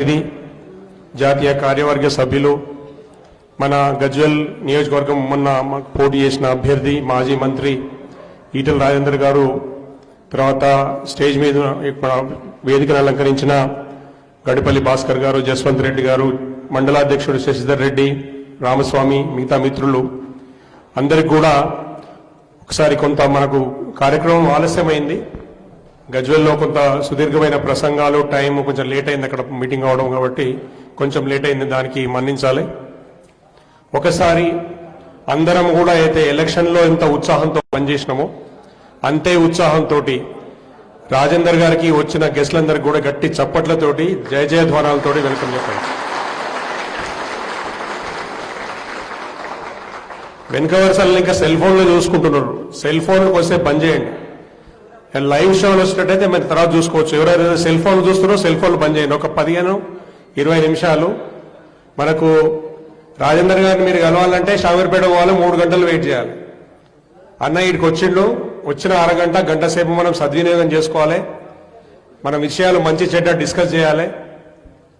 జాతీయ కార్యవర్గ సభ్యులు మన గజ్వెల్ నియోజకవర్గం మొన్న పోటీ చేసిన అభ్యర్థి మాజీ మంత్రి ఈటల రాజేందర్ గారు, తర్వాత స్టేజ్ మీద వేదికను అలంకరించిన గడిపల్లి భాస్కర్ గారు, జస్వంత్ రెడ్డి గారు, మండలాధ్యక్షుడు శశిధర్ రెడ్డి, రామస్వామి, మిగతా మిత్రులు అందరికి కూడా ఒకసారి కొంత మనకు కార్యక్రమం ఆలస్యమైంది. గజ్వెల్లో కొంత సుదీర్ఘమైన ప్రసంగాలు, టైం కొంచెం లేట్ అయింది అక్కడ మీటింగ్ అవడం, కాబట్టి కొంచెం లేట్ అయింది, దానికి మన్నించాలి. ఒకసారి అందరం కూడా అయితే ఎలక్షన్లో ఎంత ఉత్సాహంతో పనిచేసినామో అంతే ఉత్సాహంతో రాజేందర్ గారికి వచ్చిన గెస్టులందరికీ కూడా గట్టి చప్పట్లతోటి జయ జయధ్వానాలతోటి వెల్కమ్ చెప్పండి. వెనుక వరుసలు ఇంకా సెల్ ఫోన్లో చూసుకుంటున్నారు, సెల్ ఫోన్కి వస్తే బంద్ చేయండి. లైవ్ షోలు వచ్చినట్టయితే మరి తర్వాత చూసుకోవచ్చు. ఎవరైనా సెల్ ఫోన్లు చూస్తున్నారో సెల్ ఫోన్లు బంద్ చేయండి. ఒక 15-20 నిమిషాలు మనకు రాజేందర్ గారిని మీరు కలవాలంటే షామీర్పేట పోవాలి, 3 గంటలు వెయిట్ చేయాలి. అన్న ఇక్కడికి వచ్చిండు, వచ్చిన అరగంట గంట సేపు మనం సద్వినియోగం చేసుకోవాలి, మన విషయాలు మంచి చెడ్డ డిస్కస్ చేయాలి.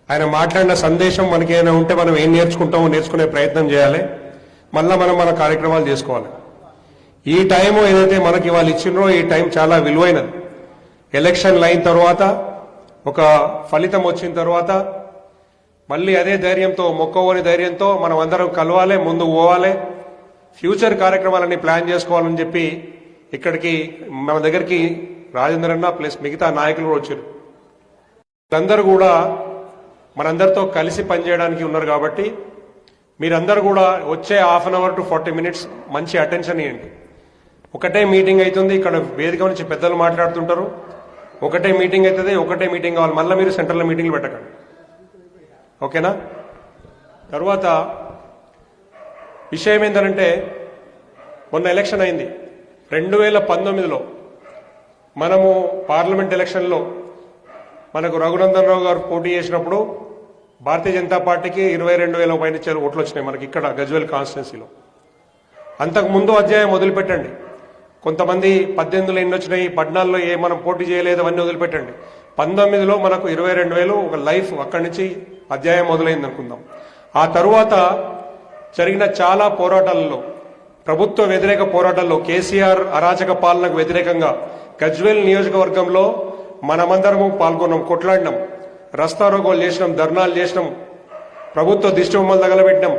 ఆయన మాట్లాడిన సందేశం మనకి ఏమైనా ఉంటే మనం ఏం నేర్చుకుంటామో నేర్చుకునే ప్రయత్నం చేయాలి. మళ్ళా మనం మన కార్యక్రమాలు చేసుకోవాలి. ఈ టైం ఏదైతే మనకి వాళ్ళు ఇచ్చినో ఈ టైం చాలా విలువైనది. ఎలక్షన్లు అయిన తర్వాత, ఒక ఫలితం వచ్చిన తర్వాత మళ్ళీ అదే ధైర్యంతో, మొక్కవని ధైర్యంతో మనం అందరం కలవాలి, ముందు పోవాలి, ఫ్యూచర్ కార్యక్రమాలన్నీ ప్లాన్ చేసుకోవాలని చెప్పి ఇక్కడికి మన దగ్గరికి రాజేందర్ అన్న ప్లస్ మిగతా నాయకులు కూడా వచ్చారు. వీళ్ళందరూ కూడా మనందరితో కలిసి పనిచేయడానికి ఉన్నారు. కాబట్టి మీరందరూ కూడా వచ్చే half an hour to 40 minutes మంచి అటెన్షన్ ఇవ్వండి. ఒకటే మీటింగ్ అవుతుంది, ఇక్కడ వేదిక నుంచి పెద్దలు మాట్లాడుతుంటారు, ఒకటే మీటింగ్ అవుతుంది, ఒకటే మీటింగ్ కావాలి. మళ్ళీ మీరు సెంట్రల్ మీటింగ్లు పెట్టకండి, ఓకేనా? తర్వాత విషయం ఏంటంటే, మొన్న ఎలక్షన్ అయింది 2019లో. మనము పార్లమెంట్ ఎలక్షన్లో మనకు రఘునందన్ రావు గారు పోటీ చేసినప్పుడు భారతీయ జనతా పార్టీకి 22,000 పైన ఓట్లు వచ్చినాయి మనకి ఇక్కడ గజ్వెల్ కాన్స్టిట్యున్సీలో. అంతకుముందు అధ్యాయం వదిలిపెట్టండి. కొంతమంది 18లో ఎన్ని వచ్చినాయి, 14లో ఏ మనం పోటీ చేయలేదు, అవన్నీ వదిలిపెట్టండి. 19లో మనకు 22,000 ఒక లైఫ్ అక్కడి నుంచి అధ్యాయం మొదలైంది అనుకుందాం. ఆ తరువాత జరిగిన చాలా పోరాటాలలో, ప్రభుత్వ వ్యతిరేక పోరాటాల్లో, కేసీఆర్ అరాచక పాలనకు వ్యతిరేకంగా గజ్వెల్ నియోజకవర్గంలో మనమందరము పాల్గొన్నాం, కొట్లాడినాం, రస్తారోకోలు చేసినాం, ధర్నాలు చేసినాం, ప్రభుత్వ దిష్టి బొమ్మలు తగలబెట్టినాం,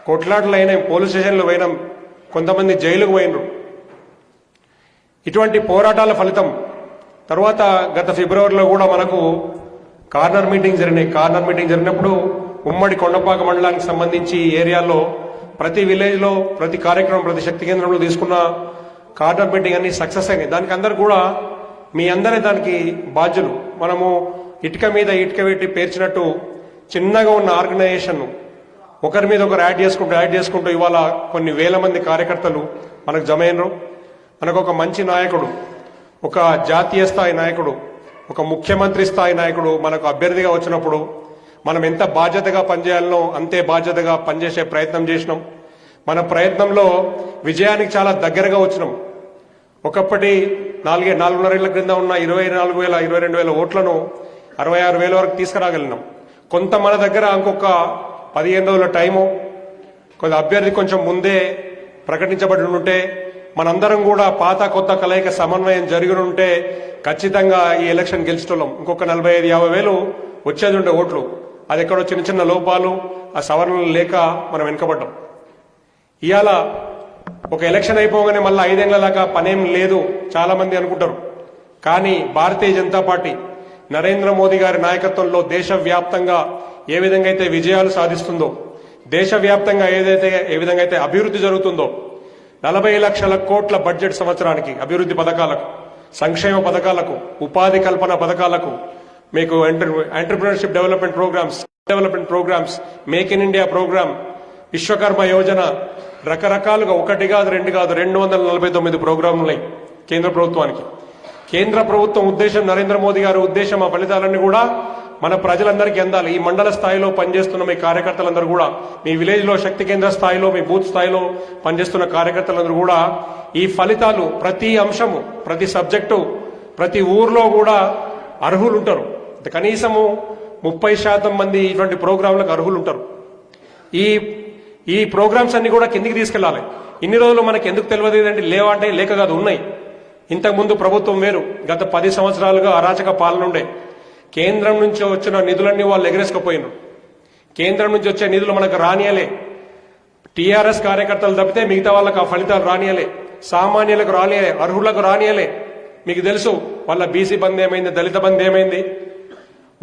కొట్లాటలు అయినాం, పోలీస్ స్టేషన్లు పోయినాం, కొంతమంది జైలుకు పోయినరు. ఇటువంటి పోరాటాల ఫలితం తర్వాత గత ఫిబ్రవరిలో కూడా మనకు కార్నర్ మీటింగ్ జరిగినాయి. కార్నర్ మీటింగ్ జరిగినప్పుడు ఉమ్మడి కొండపాక మండలానికి సంబంధించి ఏరియాలో ప్రతి విలేజ్లో, ప్రతి కార్యక్రమం, ప్రతి శక్తి కేంద్రంలో తీసుకున్న కార్నర్ మీటింగ్ అన్ని సక్సెస్ అయినాయి. దానికి అందరు కూడా మీ అందరే దానికి బాధ్యులు. మనము ఇటుక మీద ఇటుక పెట్టి పేర్చినట్టు చిన్నగా ఉన్న ఆర్గనైజేషన్ ఒకరి మీద ఒకరు యాడ్ చేసుకుంటూ ఇవాళ కొన్ని వేల మంది కార్యకర్తలు మనకు జమ అయినరు. మనకు ఒక మంచి నాయకుడు, ఒక జాతీయ స్థాయి నాయకుడు, ఒక ముఖ్యమంత్రి స్థాయి నాయకుడు మనకు అభ్యర్థిగా వచ్చినప్పుడు మనం ఎంత బాధ్యతగా పనిచేయాలనో అంతే బాధ్యతగా పనిచేసే ప్రయత్నం చేసినాం. మన ప్రయత్నంలో విజయానికి చాలా దగ్గరగా వచ్చినాం. ఒకప్పటి 4.5 ఏళ్ల క్రింద ఉన్న 22,000 ఓట్లను 66,000 వరకు తీసుకురాగలిగినాం. కొంత మన దగ్గర ఇంకొక 15 రోజుల టైము, కొంత అభ్యర్థి కొంచెం ముందే ప్రకటించబడి ఉంటే, మనందరం కూడా పాత కొత్త కలయిక సమన్వయం జరిగి ఉంటే ఖచ్చితంగా ఈ ఎలక్షన్ గెలిచేటోళ్ళం. ఇంకొక 45-50 వేలు వచ్చేది ఉండే ఓట్లు. అది ఎక్కడో చిన్న చిన్న లోపాలు, ఆ సవరణలు లేక మనం వెనుకబడ్డాం. ఇవాళ ఒక ఎలక్షన్ అయిపోగానే మళ్ళీ 5 ఏళ్ల దాకా పనేం లేదు చాలా మంది అనుకుంటారు. కానీ భారతీయ జనతా పార్టీ నరేంద్ర మోదీ గారి నాయకత్వంలో దేశవ్యాప్తంగా ఏ విధంగా అయితే విజయాలు సాధిస్తుందో, దేశవ్యాప్తంగా ఏ విధంగా అయితే అభివృద్ధి జరుగుతుందో, 40 లక్షల కోట్ల బడ్జెట్ సంవత్సరానికి అభివృద్ధి పథకాలకు, సంక్షేమ పథకాలకు, ఉపాధి కల్పన పథకాలకు, మీకు entrepreneurship development programmes, make in India programme, Vishwakarma Yojana, రకరకాలుగా 1 కాదు 2 కాదు 249 ప్రోగ్రాంలు ఉన్నాయి కేంద్ర ప్రభుత్వానికి. కేంద్ర ప్రభుత్వం ఉద్దేశం, నరేంద్ర మోదీ గారి ఉద్దేశం, ఆ ఫలితాలన్నీ కూడా మన ప్రజలందరికీ అందాలి. ఈ మండల స్థాయిలో పనిచేస్తున్న మీ కార్యకర్తలందరూ కూడా, మీ విలేజ్లో శక్తి కేంద్ర స్థాయిలో, మీ బూత్ స్థాయిలో పనిచేస్తున్న కార్యకర్తలందరూ కూడా ఈ ఫలితాలు, ప్రతి అంశము, ప్రతి సబ్జెక్టు, ప్రతి ఊర్లో కూడా అర్హులు ఉంటారు. కనీసము 30% మంది ఇటువంటి ప్రోగ్రాంలకు అర్హులు ఉంటారు. ఈ ప్రోగ్రామ్స్ అన్ని కూడా కిందికి తీసుకెళ్లాలి. ఇన్ని రోజులు మనకి ఎందుకు తెలియదు అంటే లేవా అంటే లేక కాదు, ఉన్నాయి. ఇంతకుముందు ప్రభుత్వం వేరు, గత 10 సంవత్సరాలుగా అరాచక పాలన ఉండే. కేంద్రం నుంచి వచ్చిన నిధులన్నీ వాళ్ళు ఎగరేసుకుపోయినారు. కేంద్రం నుంచి వచ్చే నిధులు మనకు రానియలే. టీఆర్ఎస్ కార్యకర్తలు తప్పితే మిగతా వాళ్ళకి ఆ ఫలితాలు రానియలే, సామాన్యులకు రానియలే, అర్హులకు రానియలే. మీకు తెలుసు వాళ్ళ బీసీ బంద్ ఏమైంది, దళిత బంద్ ఏమైంది,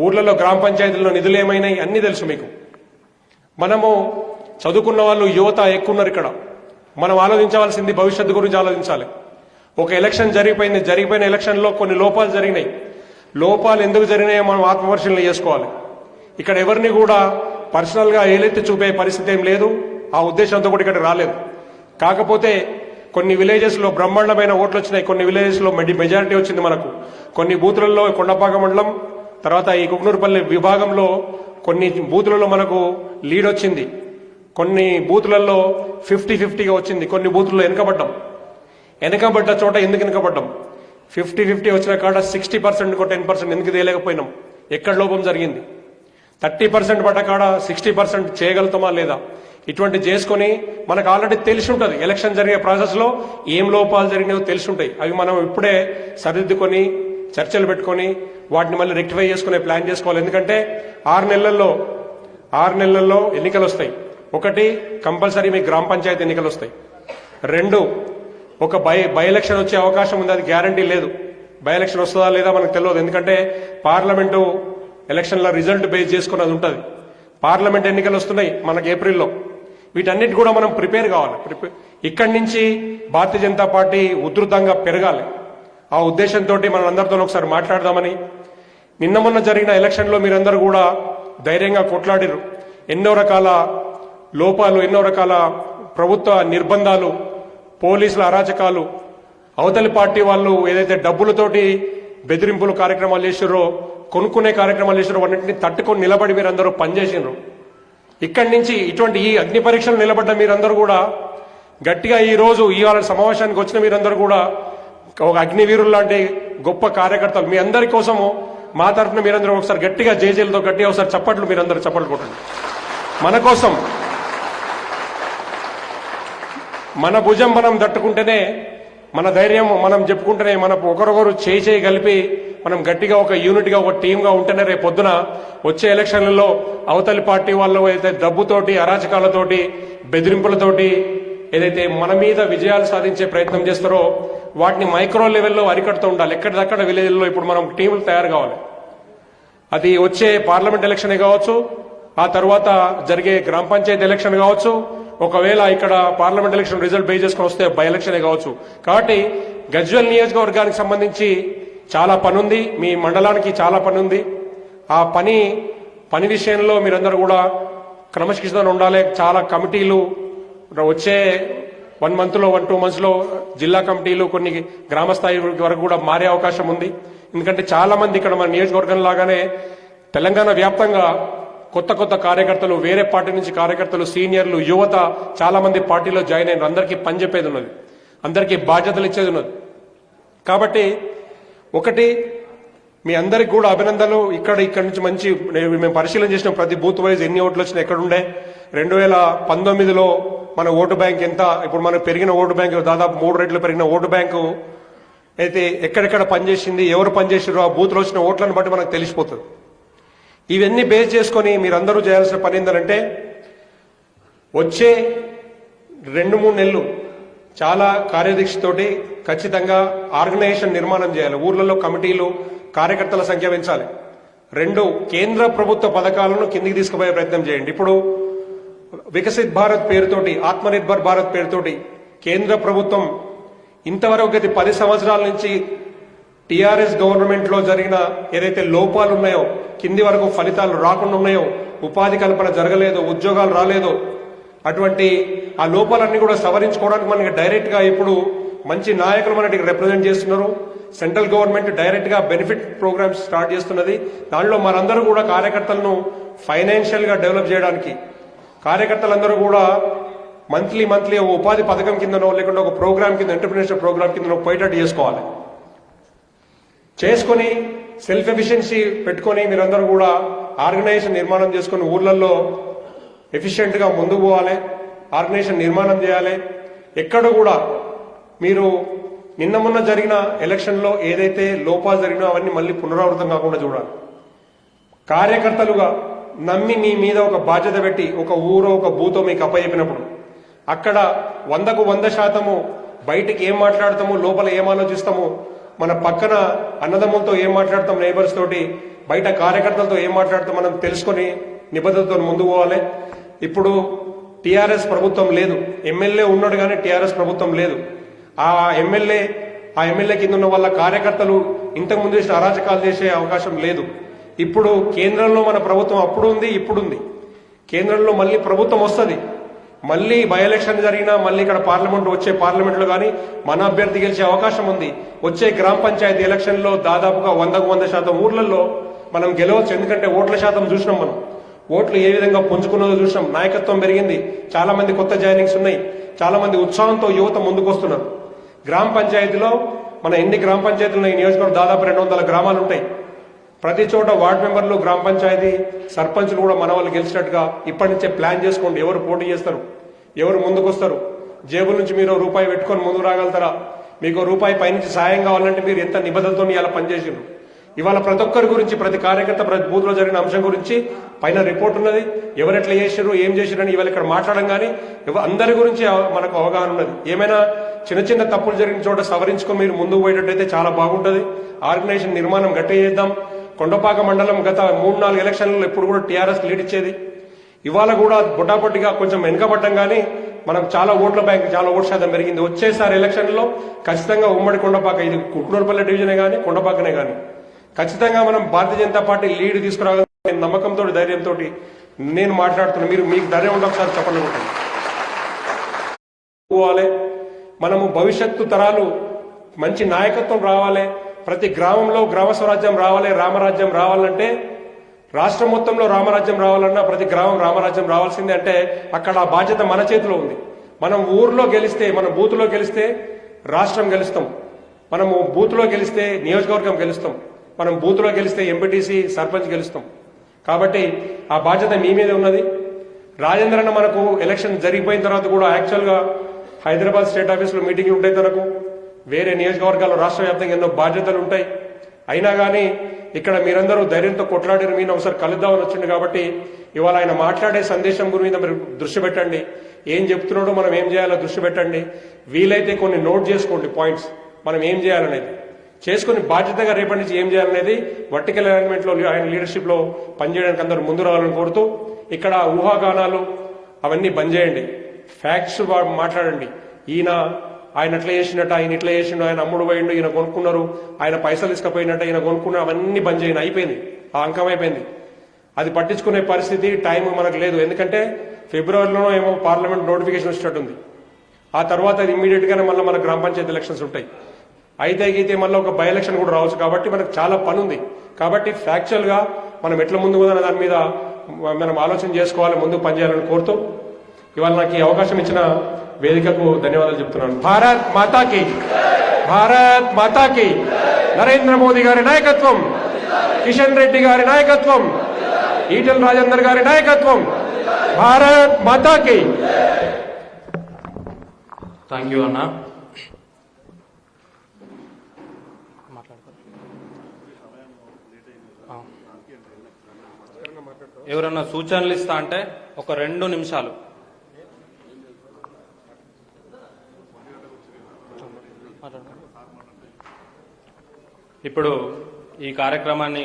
ఊర్లలో గ్రామ పంచాయతీల్లో నిధులు ఏమైనాయి అన్నీ తెలుసు మీకు. మనము చదువుకున్న వాళ్ళు యువత ఎక్కున్నారు ఇక్కడ. మనం ఆలోచించవలసింది భవిష్యత్తు గురించి ఆలోచించాలి. ఒక ఎలక్షన్ జరిగిపోయిన ఎలక్షన్లో కొన్ని లోపాలు జరిగినాయి. లోపాలు ఎందుకు జరిగినాయో మనం ఆత్మపరిశీలన చేసుకోవాలి. ఇక్కడ ఎవరిని కూడా పర్సనల్గా ఏలెత్తి చూపే పరిస్థితి ఏం లేదు. ఆ ఉద్దేశంతో కూడా ఇక్కడ రాలేదు. కాకపోతే కొన్ని విలేజెస్లో బ్రహ్మాండమైన ఓట్లు వచ్చినాయి, కొన్ని విలేజెస్లో మెజారిటీ వచ్చింది మనకు. కొన్ని బూతులలో కొండపాక మండలం తర్వాత ఈ కుక్నూరుపల్లి విభాగంలో కొన్ని బూతులలో మనకు లీడ్ వచ్చింది. కొన్ని బూతులలో 50-50గా వచ్చింది. కొన్ని బూతుల్లో వెనకబడ్డ చోట ఎందుకు వెనకబడ్డాం? 50-50 వచ్చిన కాడ 60% 10% ఎందుకు తేలేకపోయినాం? ఎక్కడ లోపం జరిగింది? 30% పడ్డ కాడ 60% చేయగలుగుతామా లేదా? ఇటువంటి చేసుకుని మనకు ఆల్రెడీ తెలిసి ఉంటుంది. ఎలక్షన్ జరిగే ప్రాసెస్లో ఏం లోపాలు జరిగినాయో తెలిసి ఉంటాయి. అవి మనం ఇప్పుడే సరిదిద్దుకొని చర్చలు పెట్టుకొని వాటిని మళ్ళీ రెక్టిఫై చేసుకునే ప్లాన్ చేసుకోవాలి. ఎందుకంటే 6 నెలల్లో ఎన్నికలు వస్తాయి. ఒకటి, కంపల్సరీ మీకు గ్రామ పంచాయతీ ఎన్నికలు వస్తాయి. 2, ఒక బై ఎలక్షన్ వచ్చే అవకాశం ఉంది, అది గ్యారంటీ లేదు. బై ఎలక్షన్ వస్తుందా లేదా మనకు తెలియదు. ఎందుకంటే పార్లమెంటు ఎలక్షన్ల రిజల్ట్ బేస్ చేసుకుని అది ఉంటుంది. పార్లమెంట్ ఎన్నికలు వస్తున్నాయి మనకు ఏప్రిల్లో. వీటన్నిటి కూడా మనం ప్రిపేర్ కావాలి. ఇక్కడి నుంచి భారతీయ జనతా పార్టీ ఉధృతంగా పెరగాలి. ఆ ఉద్దేశంతో మన అందరితో ఒకసారి మాట్లాడదామని. నిన్న మొన్న జరిగిన ఎలక్షన్లో మీరందరూ కూడా ధైర్యంగా కొట్లాడిరు. ఎన్నో రకాల లోపాలు, ఎన్నో రకాల ప్రభుత్వ నిర్బంధాలు, పోలీసుల అరాచకాలు, అవతలి పార్టీ వాళ్ళు ఏదైతే డబ్బులతోటి బెదిరింపులు కార్యక్రమాలు చేసిరో, కొనుక్కునే కార్యక్రమాలు చేసిరో, అన్నింటినీ తట్టుకొని నిలబడి మీరందరూ పనిచేసినారు. ఇక్కడి నుంచి ఇటువంటి ఈ అగ్ని పరీక్షలు నిలబడ్డ మీరందరూ కూడా గట్టిగా ఇవాళ సమావేశానికి వచ్చిన మీరందరూ కూడా ఒక అగ్నివీరులు లాంటి గొప్ప కార్యకర్తలు. మీ అందరి కోసము మా తరఫున మీరందరూ ఒకసారి గట్టిగా జేజేలతో గట్టిగా ఒకసారి చప్పట్లు మీరందరూ చప్పట్లు కొట్టండి. మన కోసం, మన భుజం మనం తట్టుకుంటేనే, మన ధైర్యం మనం చెప్పుకుంటేనే, మన ఒకరొకరు చేయి కలిపి మనం గట్టిగా ఒక యూనిట్గా ఒక టీమ్గా ఉంటేనే రేపు పొద్దున వచ్చే ఎలక్షన్లలో అవతలి పార్టీ వాళ్ళు ఏదైతే డబ్బుతోటి, అరాచకాలతోటి, బెదిరింపులతోటి ఏదైతే మన మీద విజయాలు సాధించే ప్రయత్నం చేస్తారో వాటిని మైక్రో లెవెల్లో అరికడుతూ ఉండాలి. ఎక్కడిదక్కడ విలేజ్లో ఇప్పుడు మనం టీములు తయారు కావాలి. అది వచ్చే పార్లమెంట్ ఎలక్షన్ కావచ్చు, ఆ తర్వాత జరిగే గ్రామ పంచాయతీ ఎలక్షన్ కావచ్చు, ఒకవేళ ఇక్కడ పార్లమెంట్ ఎలక్షన్ రిజల్ట్ బేస్ చేసుకుని వస్తే బై ఎలక్షన్ కావచ్చు. కాబట్టి గజ్వేల్ నియోజకవర్గానికి సంబంధించి చాలా పని ఉంది, మీ మండలానికి చాలా పని ఉంది. ఆ పని విషయంలో మీరందరూ కూడా క్రమశిక్షణ ఉండాలి. చాలా కమిటీలు వచ్చే 1 monthలో 1-2 monthsలో జిల్లా కమిటీలు కొన్ని గ్రామ స్థాయి వరకు కూడా మారే అవకాశం ఉంది. ఎందుకంటే చాలా మంది ఇక్కడ మన నియోజకవర్గం లాగానే తెలంగాణ వ్యాప్తంగా కొత్త కార్యకర్తలు, వేరే పార్టీ నుంచి కార్యకర్తలు, సీనియర్లు, యువత చాలా మంది పార్టీలో జాయిన్ అయినారు. అందరికీ పని చెప్పేది ఉన్నది, అందరికీ బాధ్యతలు ఇచ్చేది ఉన్నది. కాబట్టి ఒకటి, మీ అందరికి కూడా అభినందనలు. ఇక్కడ నుంచి మంచి మేము పరిశీలన చేసిన ప్రతి బూత్ వైజ్ ఎన్ని ఓట్లు వచ్చినా ఎక్కడుండే. 2019లో మన ఓటు బ్యాంక్ ఎంత, ఇప్పుడు మనకు పెరిగిన ఓటు బ్యాంకు దాదాపు 3 రెట్లు పెరిగిన ఓటు బ్యాంకు అయితే ఎక్కడెక్కడ పనిచేసింది, ఎవరు పనిచేసారో ఆ బూత్లో వచ్చిన ఓట్లను బట్టి మనకు తెలిసిపోతుంది. ఇవన్నీ బేస్ చేసుకొని మీరందరూ చేయాల్సిన పని ఏంటంటే వచ్చే 2-3 నెలలు చాలా కార్యదీక్షతోటి ఖచ్చితంగా ఆర్గనైజేషన్ నిర్మాణం చేయాలి. ఊర్లలో కమిటీలు, కార్యకర్తల సంఖ్య పెంచాలి. 2, కేంద్ర ప్రభుత్వ పథకాలను కిందికి తీసుకుపోయే ప్రయత్నం చేయండి. ఇప్పుడు వికసిత్ భారత్ పేరుతోటి, ఆత్మనిర్భర్ భారత్ పేరుతోటి కేంద్ర ప్రభుత్వం ఇంతవరకు గత 10 సంవత్సరాల నుంచి టీఆర్ఎస్ గవర్నమెంట్ లో జరిగిన ఏదైతే లోపాలు ఉన్నాయో, కింది వరకు ఫలితాలు రాకుండా ఉన్నాయో, ఉపాధి కల్పన జరగలేదు, ఉద్యోగాలు రాలేదు, అటువంటి ఆ లోపాలన్నీ కూడా సవరించుకోవడానికి మనకి డైరెక్ట్ గా ఇప్పుడు మంచి నాయకులు మనకి రిప్రజెంట్ చేస్తున్నారు. సెంట్రల్ గవర్నమెంట్ డైరెక్ట్ గా బెనిఫిట్ ప్రోగ్రామ్స్ స్టార్ట్ చేస్తున్నది. దానిలో మనందరూ కూడా కార్యకర్తలను ఫైనాన్షియల్ గా డెవలప్ చేయడానికి, కార్యకర్తలందరూ కూడా మంత్లీ ఉపాధి పథకం కిందనో లేకుంటే ఒక ప్రోగ్రామ్ కింద, ఎంటర్ప్రినర్షిప్ ప్రోగ్రామ్ కిందనో పోయేటట్టు చేసుకొని సెల్ఫ్ ఎఫిషియన్సీ పెట్టుకొని మీరందరూ కూడా ఆర్గనైజేషన్ నిర్మాణం చేసుకుని ఊర్లలో ఎఫిషియెంట్గా ముందుకు పోవాలి, ఆర్గనైజేషన్ నిర్మాణం చేయాలి. ఎక్కడ కూడా మీరు నిన్న మొన్న జరిగిన ఎలక్షన్లో ఏదైతే లోపాలు జరిగినా అవన్నీ మళ్ళీ పునరావృతం కాకుండా చూడాలి. కార్యకర్తలుగా నమ్మి మీ మీద ఒక బాధ్యత పెట్టి ఒక ఊరో ఒక బూతో మీకు అప్పచెప్పినప్పుడు అక్కడ 100% బయటికి ఏం మాట్లాడతాము, లోపల ఏం ఆలోచిస్తాము, మన పక్కన అన్నదమ్ములతో ఏం మాట్లాడతాం, నైబర్స్ తోటి, బయట కార్యకర్తలతో ఏం మాట్లాడతాం మనం తెలుసుకొని నిబద్ధతతో ముందుకు పోవాలి. ఇప్పుడు టీఆర్ఎస్ ప్రభుత్వం లేదు, ఎమ్మెల్యే ఉన్నాడు కానీ టీఆర్ఎస్ ప్రభుత్వం లేదు. ఆ ఎమ్మెల్యే కింద ఉన్న వాళ్ళ కార్యకర్తలు ఇంతకుముందు చేసిన అరాచకాలు చేసే అవకాశం లేదు. ఇప్పుడు కేంద్రంలో మన ప్రభుత్వం అప్పుడు ఉంది, ఇప్పుడుంది. కేంద్రంలో మళ్ళీ ప్రభుత్వం వస్తుంది, మళ్ళీ బై ఎలక్షన్ జరిగినా మళ్ళీ ఇక్కడ వచ్చే పార్లమెంట్లో కానీ మన అభ్యర్థి గెలిచే అవకాశం ఉంది. వచ్చే గ్రామ పంచాయతీ ఎలక్షన్లో దాదాపుగా 100% ఊర్లలో మనం గెలవచ్చు. ఎందుకంటే ఓట్ల శాతం చూసినాం, మనం ఓట్లు ఏ విధంగా పుంజుకున్నదో చూసినాం. నాయకత్వం పెరిగింది, చాలా మంది కొత్త జాయినింగ్స్ ఉన్నాయి, చాలా మంది ఉత్సాహంతో యువత ముందుకు వస్తున్నారు. గ్రామ పంచాయతీలో మన ఎన్ని గ్రామ పంచాయతీలు ఈ నియోజకవర్గం దాదాపు 200 గ్రామాలు ఉంటాయి. ప్రతి చోట వార్డు మెంబర్లు, గ్రామ పంచాయతీ సర్పంచ్లు కూడా మన వాళ్ళు గెలిచినట్టుగా ఇప్పటి నుంచే ప్లాన్ చేసుకోండి. ఎవరు పోటీ చేస్తారు, ఎవరు ముందుకు వస్తారు, జేబుల నుంచి మీరు రూపాయి పెట్టుకొని ముందుకు రాగలుగుతారా, మీకు రూపాయి పైనుంచి సాయం కావాలంటే మీరు ఎంత నిబద్ధతతో ఇలా పనిచేసారు. ఇవాళ ప్రతి ఒక్కరి గురించి, ప్రతి కార్యకర్త, ప్రతి బూత్ లో జరిగిన అంశం గురించి పైన రిపోర్ట్ ఉన్నది. ఎవరెట్లా చేశారు, ఏం చేశారని ఇవాళ ఇక్కడ మాట్లాడడం కానీ అందరి గురించి మనకు అవగాహన ఉన్నది. ఏమైనా చిన్న చిన్న తప్పులు జరిగిన చోట సవరించుకొని మీరు ముందుకు పోయేటట్టయితే చాలా బాగుంటుంది. ఆర్గనైజేషన్ నిర్మాణం గట్టిగా చేద్దాం. కొండపాక మండలం గత 3-4 ఎలక్షన్లలో ఎప్పుడు కూడా టీఆర్ఎస్ లీడ్ ఇచ్చేది. ఇవాళ కూడా బొటాబొట్టిగా కొంచెం వెనుకబడ్డం కానీ మనకు చాలా ఓట్ల బ్యాంక్, చాలా ఓట్ శాతం పెరిగింది. వచ్చేసారి ఎలక్షన్లో ఖచ్చితంగా ఉమ్మడి కొండపాక, ఇది కుట్నూరుపల్లి డివిజనే కానీ కొండపాకనే కానీ ఖచ్చితంగా మనం భారతీయ జనతా పార్టీ లీడ్ తీసుకురాగల నమ్మకంతో, ధైర్యంతో నేను మాట్లాడుతున్నా. మీకు ధైర్యం ఉంటే ఒకసారి చెప్పండి. మనము భవిష్యత్తు తరాలు మంచి నాయకత్వం రావాలి, ప్రతి గ్రామంలో గ్రామ స్వరాజ్యం రావాలి, రామరాజ్యం రావాలంటే, రాష్ట్రం మొత్తంలో రామరాజ్యం రావాలన్నా ప్రతి గ్రామం రామరాజ్యం రావాల్సిందే. అంటే అక్కడ ఆ బాధ్యత మన చేతిలో ఉంది. మనం ఊర్లో గెలిస్తే, మన బూత్లో గెలిస్తే రాష్ట్రం గెలుస్తాం, మనము బూత్లో గెలిస్తే నియోజకవర్గం గెలుస్తాం, మనం బూత్లో గెలిస్తే ఎంపీటీసీ, సర్పంచ్ గెలుస్తాం. కాబట్టి ఆ బాధ్యత మీ మీదే ఉన్నది. రాజేంద్రన్న మనకు ఎలక్షన్ జరిగిపోయిన తర్వాత కూడా యాక్చువల్గా హైదరాబాద్ స్టేట్ ఆఫీస్లో మీటింగ్ ఉంటాయి, తనకు వేరే నియోజకవర్గాల్లో రాష్ట్ర వ్యాప్తంగా ఎన్నో బాధ్యతలు ఉంటాయి. అయినా కానీ ఇక్కడ మీరందరూ ధైర్యంతో కొట్లాడిన మీరు ఒకసారి కలుద్దామని వచ్చింది. కాబట్టి ఇవాళ ఆయన మాట్లాడే సందేశం గురించి మీరు దృష్టి పెట్టండి. ఏం చెప్తున్నాడో మనం ఏం చేయాలో దృష్టి పెట్టండి. వీలైతే కొన్ని నోట్ చేసుకోండి పాయింట్స్, మనం ఏం చేయాలనేది చేసుకుని బాధ్యతగా రేపటి నుంచి ఏం చేయాలనేది వర్టికల్ అలైన్మెంట్ లో ఆయన లీడర్షిప్ లో పనిచేయడానికి అందరూ ముందు రావాలని కోరుతూ, ఇక్కడ ఊహాగానాలు అవన్నీ బంద్ చేయండి, ఫ్యాక్ట్స్ మాట్లాడండి. ఆయన అట్లా చేసినట్టు, ఆయన ఇట్లా చేసిండు, ఆయన అమ్ముడు పోయిండు, ఈయన కొనుక్కున్నారు, ఆయన పైసలు ఇసుకపోయినట్టు, ఈయన కొనుక్కున్నారు, అవన్నీ బంద్ చేయండి. అయిపోయింది, ఆ అంకం అయిపోయింది. అది పట్టించుకునే పరిస్థితి, టైం మనకు లేదు. ఎందుకంటే ఫిబ్రవరిలోనో ఏమో పార్లమెంట్ నోటిఫికేషన్ వచ్చినట్టుంది. ఆ తర్వాత అది ఇమ్మీడియట్ గానే మళ్ళీ మన గ్రామ పంచాయతీ ఎలక్షన్స్ ఉంటాయి. అయితే గీతే మళ్ళీ ఒక బై ఎలక్షన్ కూడా రావచ్చు. కాబట్టి మనకు చాలా పని ఉంది. కాబట్టి ఫ్యాక్చువల్ గా మనం ఎట్లా ముందుకు పోదన్న దాని మీద మనం ఆలోచన చేసుకోవాలి, ముందుకు పనిచేయాలని కోరుతూ ఇవాళ నాకు ఈ అవకాశం ఇచ్చిన వేదికకు ధన్యవాదాలు చెప్తున్నాను. భారత్ మాతాకి, భారత్ మాతాకి. నరేంద్ర మోదీ గారి నాయకత్వం, కిషన్ రెడ్డి గారి నాయకత్వం, ఈటెల రాజేందర్ గారి నాయకత్వం. భారత్ మాతాకి. థ్యాంక్ యూ అన్న. ఎవరన్నా సూచనలు ఇస్తా అంటే ఒక 2 నిమిషాలు. ఇప్పుడు ఈ కార్యక్రమాన్ని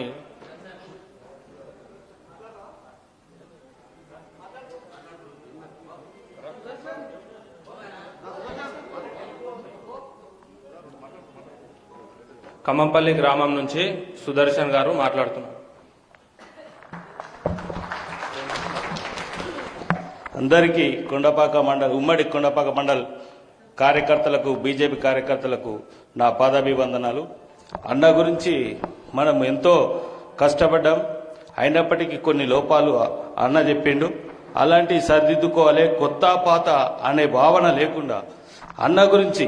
ఖమ్మంపల్లి గ్రామం నుంచి సుదర్శన్ గారు మాట్లాడుతున్నారు. అందరికీ ఉమ్మడి కొండపాక మండల్ కార్యకర్తలకు, బీజేపీ కార్యకర్తలకు నా పాదాభివందనాలు. అన్న గురించి మనం ఎంతో కష్టపడ్డాం, అయినప్పటికీ కొన్ని లోపాలు అన్న చెప్పిండు. అలాంటివి సరిదిద్దుకోవాలి. కొత్త పాత అనే భావన లేకుండా అన్న గురించి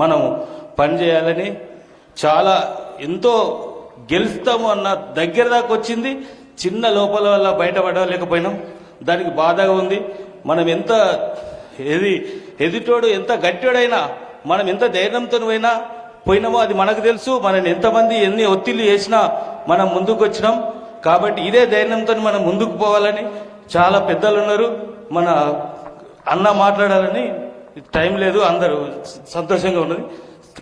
మనం పనిచేయాలని, చాలా ఎంతో గెలుస్తాము అన్న దగ్గర దాకా వచ్చింది. చిన్న లోపల వల్ల బయటపడలేకపోయినాం. దానికి బాధగా ఉంది. మనం ఎంత ఎదుటోడు ఎంత గట్టివాడైనా, మనం ఎంత ధైర్యంతో పోయినామో అది మనకు తెలుసు. మనం ఎంతమంది ఎన్ని ఒత్తిళ్లు చేసినా మనం ముందుకు వచ్చినాం. కాబట్టి ఇదే ధైర్యంతో మనం ముందుకు పోవాలని చాలా పెద్దలు ఉన్నారు. మన అన్న మాట్లాడాలని టైం లేదు. అందరూ సంతోషంగా ఉన్నది.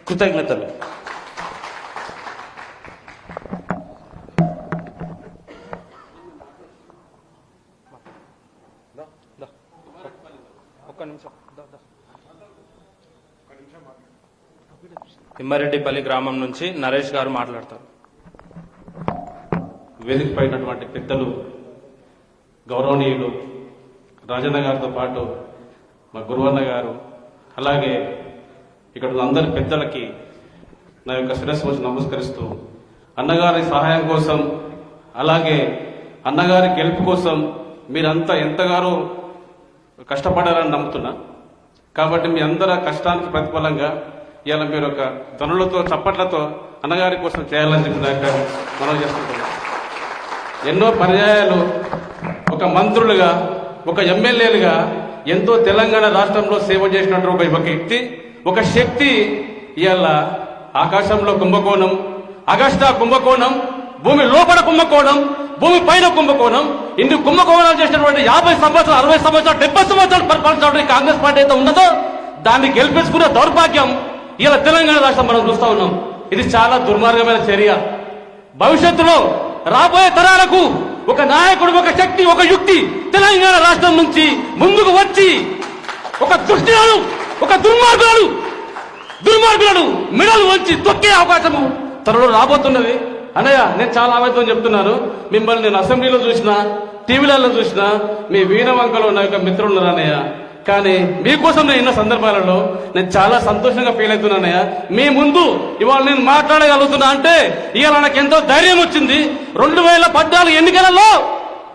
కృతజ్ఞతలు. తిమ్మారెడ్డిపల్లి గ్రామం నుంచి నరేష్ గారు మాట్లాడతారు. వేదిక పైనటువంటి పెద్దలు గౌరవనీయులు రాజన్న గారితో పాటు మా గురువన్న గారు, అలాగే ఇక్కడ ఉన్న అందరి పెద్దలకి నా యొక్క శిరస్సు వచ్చి నమస్కరిస్తూ, అన్నగారి సహాయం కోసం అలాగే అన్నగారి గెలుపు కోసం మీరంతా ఎంతగానో కష్టపడారని నమ్ముతున్నా. కాబట్టి మీ అందరి కష్టానికి ప్రతిఫలంగా ఇవాళ మీరు ఒక ధనులతో చప్పట్లతో అన్నగారి కోసం చేయాలని చెప్పి మనం చేస్తుంటాం. ఎన్నో పర్యాయాలు ఒక మంత్రులుగా, ఒక ఎమ్మెల్యేలుగా ఎంతో తెలంగాణ రాష్ట్రంలో సేవ చేసినట్టు ఒక వ్యక్తి, ఒక శక్తి ఇవాళ ఆకాశంలో కుంభకోణం, అగస్టా కుంభకోణం, భూమి లోపల కుంభకోణం, భూమి పైన కుంభకోణం, ఇన్ని కుంభకోణాలు చేసినటువంటి 50 సంవత్సరాలు, 60 సంవత్సరాలు, 70 సంవత్సరాలు పరిపాలించడానికి కాంగ్రెస్ పార్టీ అయితే ఉన్నదో దాన్ని గెలిపించుకున్న దౌర్భాగ్యం ఇలా తెలంగాణ రాష్ట్రం మనం చూస్తా ఉన్నాం. ఇది చాలా దుర్మార్గమైన చర్య. భవిష్యత్తులో రాబోయే తరాలకు ఒక నాయకుడు, ఒక శక్తి, ఒక యుక్తి తెలంగాణ రాష్ట్రం నుంచి ముందుకు వచ్చి ఒక దుష్టులను, ఒక దుర్మార్గులను మెడలు వంచి తొక్కే అవకాశము త్వరలో రాబోతున్నది. అన్నయ్య, నేను చాలా ఆవేదన చెప్తున్నాను. మిమ్మల్ని నేను అసెంబ్లీలో చూసినా, టీవీలలో చూసినా, మీ వీణవంకలో నా యొక్క మిత్రులు ఉన్నారు అన్నయ్య. కానీ మీకోసం నేను ఎన్నో సందర్భాలలో నేను చాలా సంతోషంగా ఫీల్ అవుతున్నానయ్యా. మీ ముందు ఇవాళ నేను మాట్లాడగలుగుతున్నా అంటే ఇవాళ నాకు ఎంతో ధైర్యం వచ్చింది. 2014 ఎన్నికలలో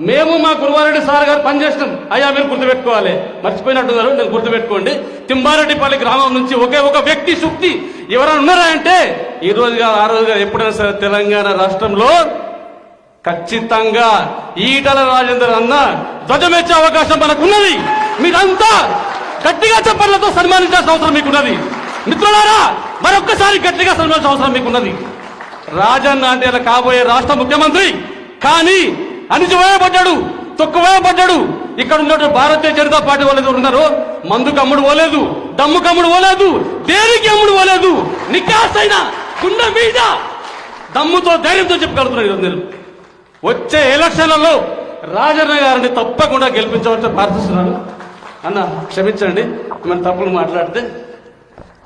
మేము మా గురువారెడ్డి సార్ గారు పనిచేస్తాం. అయ్యా మీరు గుర్తుపెట్టుకోవాలి, మర్చిపోయినట్టున్నారు, నేను గుర్తుపెట్టుకోండి. తిమ్మారెడ్డిపల్లి గ్రామం నుంచి ఒకే ఒక వ్యక్తి శక్తి ఎవరైనా ఉన్నారా అంటే ఈ రోజుగా ఆ రోజుగా ఎప్పుడైనా సరే తెలంగాణ రాష్ట్రంలో ఖచ్చితంగా ఈటల రాజేందర్ అన్న ధ్వజమెచ్చే అవకాశం మనకున్నది. మీరంతా గట్టిగా చెప్పర్లతో సన్మానించాల్సిన అవసరం మీకున్నది. మిత్రులారా, మరొక్కసారి గట్టిగా సన్మానించాల్సిన అవసరం మీకున్నది. రాజన్న అంటే ఇలా కాబోయే రాష్ట్ర ముఖ్యమంత్రి, కానీ అణిచివేయబడ్డాడు, తొక్కువేయబడ్డాడు. ఇక్కడ ఉన్నటువంటి భారతీయ జనతా పార్టీ వాళ్ళు ఉన్నారు, మందుకు అమ్ముడు పోలేదు, దమ్ముకు అమ్ముడు పోలేదు, దేనికి అమ్ముడు పోలేదు. నికాసైన గుండె మీద దమ్ముతో ధైర్యంతో చెప్పగలుగుతున్నారు. మీరు వచ్చే ఎలక్షన్లలో రాజన్న గారిని తప్పకుండా గెలిపించవలసి ప్రార్థిస్తున్నాను. అన్న క్షమించండి, మన తప్పులు మాట్లాడితే.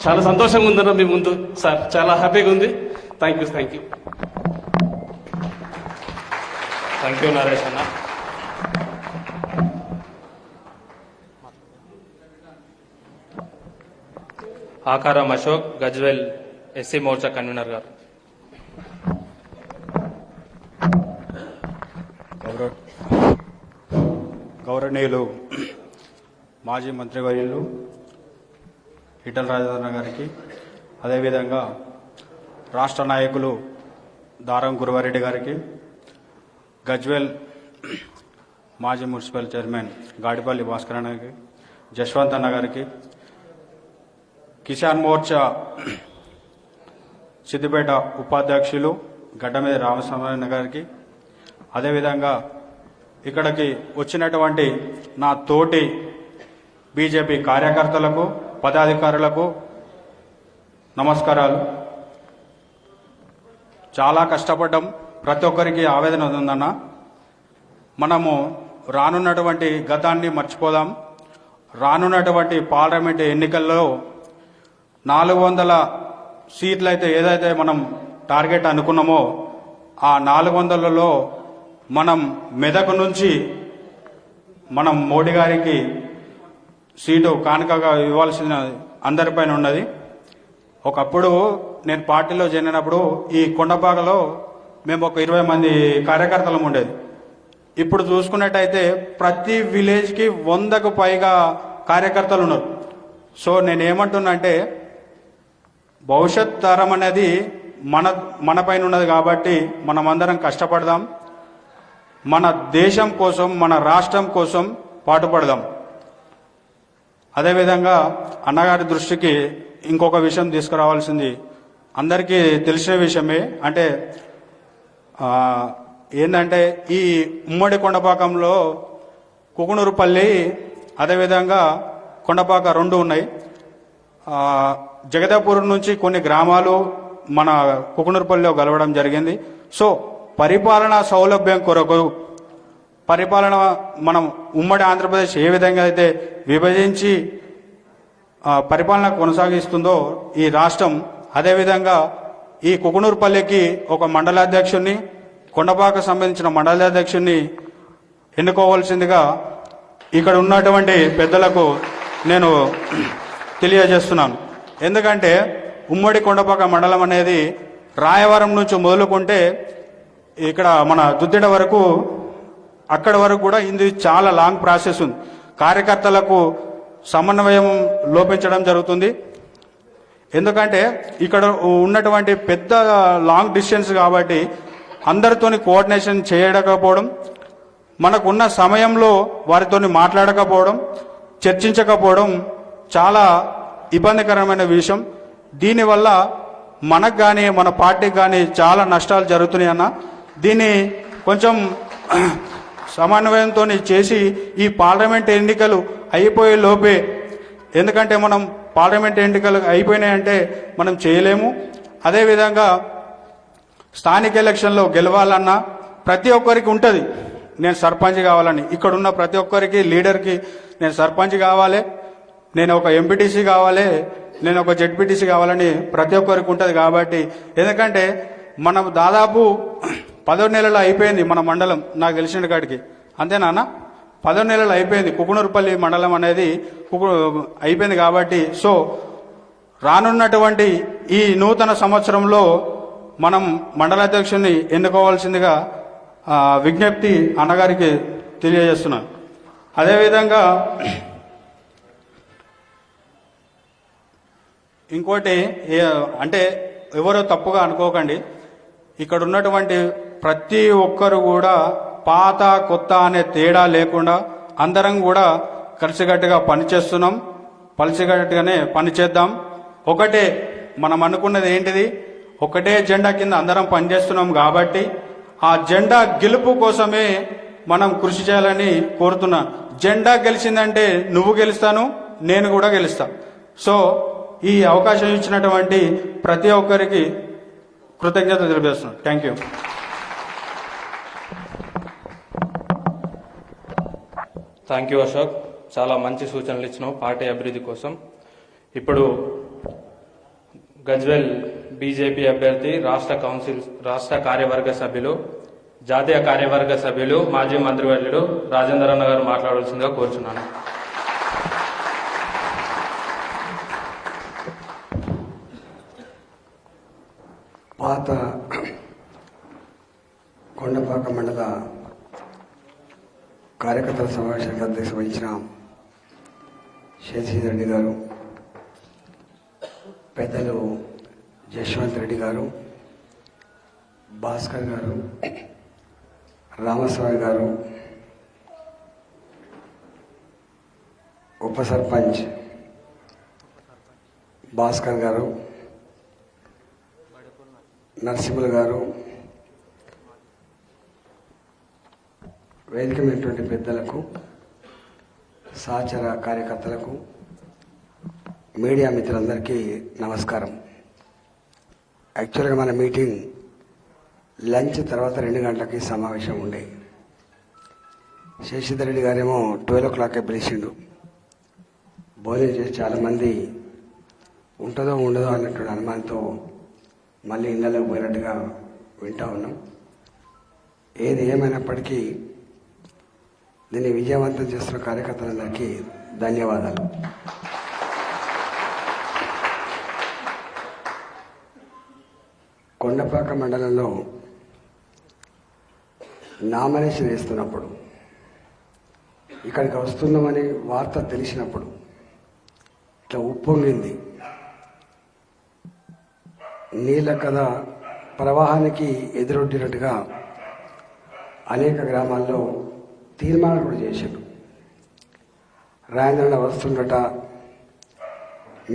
చాలా సంతోషంగా ఉందన్న మీ ముందు సార్, చాలా హ్యాపీగా ఉంది. Thank you. Thank you Naresh అన్న. ఆకారం అశోక్, గజ్వేల్ ఎస్సీ మోర్చా కన్వీనర్ గారు. గౌరవనీయులు మాజీ మంత్రివర్యులు ఈటల రాజేందర్ గారికి, అదేవిధంగా రాష్ట్ర నాయకులు దారం గురువారెడ్డి గారికి, గజ్వేల్ మాజీ మున్సిపల్ చైర్మన్ గాడిపల్లి భాస్కర్ అన్నకి, జశ్వంత్ అన్న గారికి, కిసాన్ మోర్చా సిద్దిపేట ఉపాధ్యక్షులు గడ్డమీద రామస్వామి గారికి, అదేవిధంగా ఇక్కడికి వచ్చినటువంటి నా తోటి బీజేపీ కార్యకర్తలకు, పదాధికారులకు నమస్కారాలు. చాలా కష్టపడ్డాం. ప్రతి ఒక్కరికి ఆవేదన ఉందన్న. మనము రానున్నటువంటి గతాన్ని మర్చిపోదాం. రానున్నటువంటి పార్లమెంట్ ఎన్నికల్లో 400 సీట్లు అయితే ఏదైతే మనం టార్గెట్ అనుకున్నామో ఆ 400లలో మనం మెదక్ నుంచి మనం మోడీ గారికి సీటు కానుకగా ఇవ్వాల్సిన అందరిపైన ఉన్నది. ఒకప్పుడు నేను పార్టీలో చేరినప్పుడు ఈ కొండపాకలో మేము ఒక 20 మంది కార్యకర్తలం ఉండేది. ఇప్పుడు చూసుకున్నట్టయితే ప్రతి విలేజ్కి 100కు పైగా కార్యకర్తలు ఉన్నారు. సో నేనేమంటున్నా అంటే భవిష్యత్ తరం అనేది మన పైన ఉన్నది కాబట్టి మనమందరం కష్టపడదాం. మన దేశం కోసం, మన రాష్ట్రం కోసం పాటుపడదాం. అదేవిధంగా అన్నగారి దృష్టికి ఇంకొక విషయం తీసుకురావాల్సింది అందరికీ తెలిసిన విషయమే. అంటే ఏంటంటే ఈ ఉమ్మడి కొండపాకంలో కుకునూరుపల్లి అదేవిధంగా కొండపాక రెండు ఉన్నాయి. జగదాపూర్ నుంచి కొన్ని గ్రామాలు మన కుకునూరుపల్లిలో కలవడం జరిగింది. సో పరిపాలనా సౌలభ్యం కొరకు పరిపాలన మనం ఉమ్మడి ఆంధ్రప్రదేశ్ ఏ విధంగా అయితే విభజించి పరిపాలన కొనసాగిస్తుందో ఈ రాష్ట్రం, అదేవిధంగా ఈ కుకునూరుపల్లికి ఒక మండలాధ్యక్షుడిని, కొండపాక సంబంధించిన మండలాధ్యక్షుడిని ఎన్నుకోవాల్సిందిగా ఇక్కడ ఉన్నటువంటి పెద్దలకు నేను తెలియజేస్తున్నాను. ఎందుకంటే ఉమ్మడి కొండపాక మండలం అనేది రాయవరం నుంచి మొదలుకుంటే ఇక్కడ మన దుద్దిడ వరకు, అక్కడ వరకు కూడా ఇది చాలా లాంగ్ ప్రాసెస్ ఉంది. కార్యకర్తలకు సమన్వయం లోపించడం జరుగుతుంది. ఎందుకంటే ఇక్కడ ఉన్నటువంటి పెద్ద లాంగ్ డిస్టెన్స్ కాబట్టి అందరితోని కోఆర్డినేషన్ చేయకపోవడం, మనకున్న సమయంలో వారితోని మాట్లాడకపోవడం, చర్చించకపోవడం చాలా ఇబ్బందికరమైన విషయం. దీనివల్ల మనకు కానీ మన పార్టీకి కానీ చాలా నష్టాలు జరుగుతున్నాయి అన్న. దీన్ని కొంచెం సమన్వయంతో చేసి ఈ పార్లమెంట్ ఎన్నికలు అయిపోయే లోపే, ఎందుకంటే మనం పార్లమెంట్ ఎన్నికలు అయిపోయినాయంటే మనం చేయలేము. అదేవిధంగా స్థానిక ఎలక్షన్లో గెలవాలన్నా ప్రతి ఒక్కరికి ఉంటుంది, నేను సర్పంచ్ కావాలని. ఇక్కడున్న ప్రతి ఒక్కరికి లీడర్కి నేను సర్పంచ్ కావాలి, నేను ఒక ఎంపీటీసీ కావాలి, నేను ఒక జెడ్పీటీసీ కావాలని ప్రతి ఒక్కరికి ఉంటుంది. కాబట్టి ఎందుకంటే మనం దాదాపు 10 నెలలు అయిపోయింది మన మండలం, నాకు తెలిసిన కాడికి అంతేనా అన్న, 10 నెలలు అయిపోయింది కుకునూరుపల్లి మండలం అనేది అయిపోయింది. కాబట్టి సో రానున్నటువంటి ఈ నూతన సంవత్సరంలో మనం మండలాధ్యక్షుడిని ఎన్నుకోవాల్సిందిగా విజ్ఞప్తి అన్నగారికి తెలియజేస్తున్నాను. అదేవిధంగా ఇంకోటి అంటే ఎవరో తప్పుగా అనుకోకండి, ఇక్కడ ఉన్నటువంటి ప్రతి ఒక్కరు కూడా పాత కొత్త అనే తేడా లేకుండా అందరం కూడా కలిసికట్టుగా పనిచేస్తున్నాం. కలిసికట్టుగానే పనిచేద్దాం. ఒకటే మనం అనుకున్నది ఏంటిది, ఒకటే జెండా కింద అందరం పనిచేస్తున్నాం. కాబట్టి ఆ జెండా గెలుపు కోసమే మనం కృషి చేయాలని కోరుతున్నా. జెండా గెలిచిందంటే నువ్వు గెలుస్తాను, నేను కూడా గెలుస్తా. సో ఈ అవకాశం ఇచ్చినటువంటి ప్రతి ఒక్కరికి కృతజ్ఞత తెలియజేస్తున్నాను. Thank you. Thank you Ashok, చాలా మంచి సూచనలు ఇచ్చినావు పార్టీ అభివృద్ధి కోసం. ఇప్పుడు గజ్వెల్ బీజేపీ అభ్యర్థి రాష్ట్ర కార్యవర్గ సభ్యులు, జాతీయ కార్యవర్గ సభ్యులు, మాజీ మంత్రివర్యులు రాజేందర్ అన్న గారు మాట్లాడాల్సిందిగా కోరుచున్నాను. పాత కొండపాక మండల కార్యకర్తల సమావేశానికి అధ్యక్షత వహించిన శశిధర్ రెడ్డి గారు, పెద్దలు జశ్వంత్ రెడ్డి గారు, భాస్కర్ గారు, రామస్వామి గారు, ఉప సర్పంచ్ భాస్కర్ గారు, నరసింహులు గారు, వేదికమైనటువంటి పెద్దలకు, సహచర కార్యకర్తలకు, మీడియా మిత్రులందరికీ నమస్కారం. యాక్చువల్గా మన మీటింగ్ లంచ్ తర్వాత 2 గంటలకి సమావేశం ఉండే. శశిధర్ రెడ్డి గారేమో 12 o'clock పిలిచిండు. భోజనం చేసి చాలామంది ఉంటుందో ఉండదో అన్నటువంటి అనుమానంతో మళ్ళీ ఇళ్ళలోకి పోయినట్టుగా వింటా ఉన్నాం. ఏది ఏమైనప్పటికీ దీన్ని విజయవంతం చేస్తున్న కార్యకర్తలందరికీ ధన్యవాదాలు. కొండపాక మండలంలో నామినేషన్ వేస్తున్నప్పుడు, ఇక్కడికి వస్తున్నామని వార్త తెలిసినప్పుడు ఇట్లా ఉప్పొంగింది. నీళ్ళ కథ ప్రవాహానికి ఎదురొడ్డినట్టుగా అనేక గ్రామాల్లో తీర్మానాలు కూడా చేశారు. రాజేంద్రన్న వస్తుండట,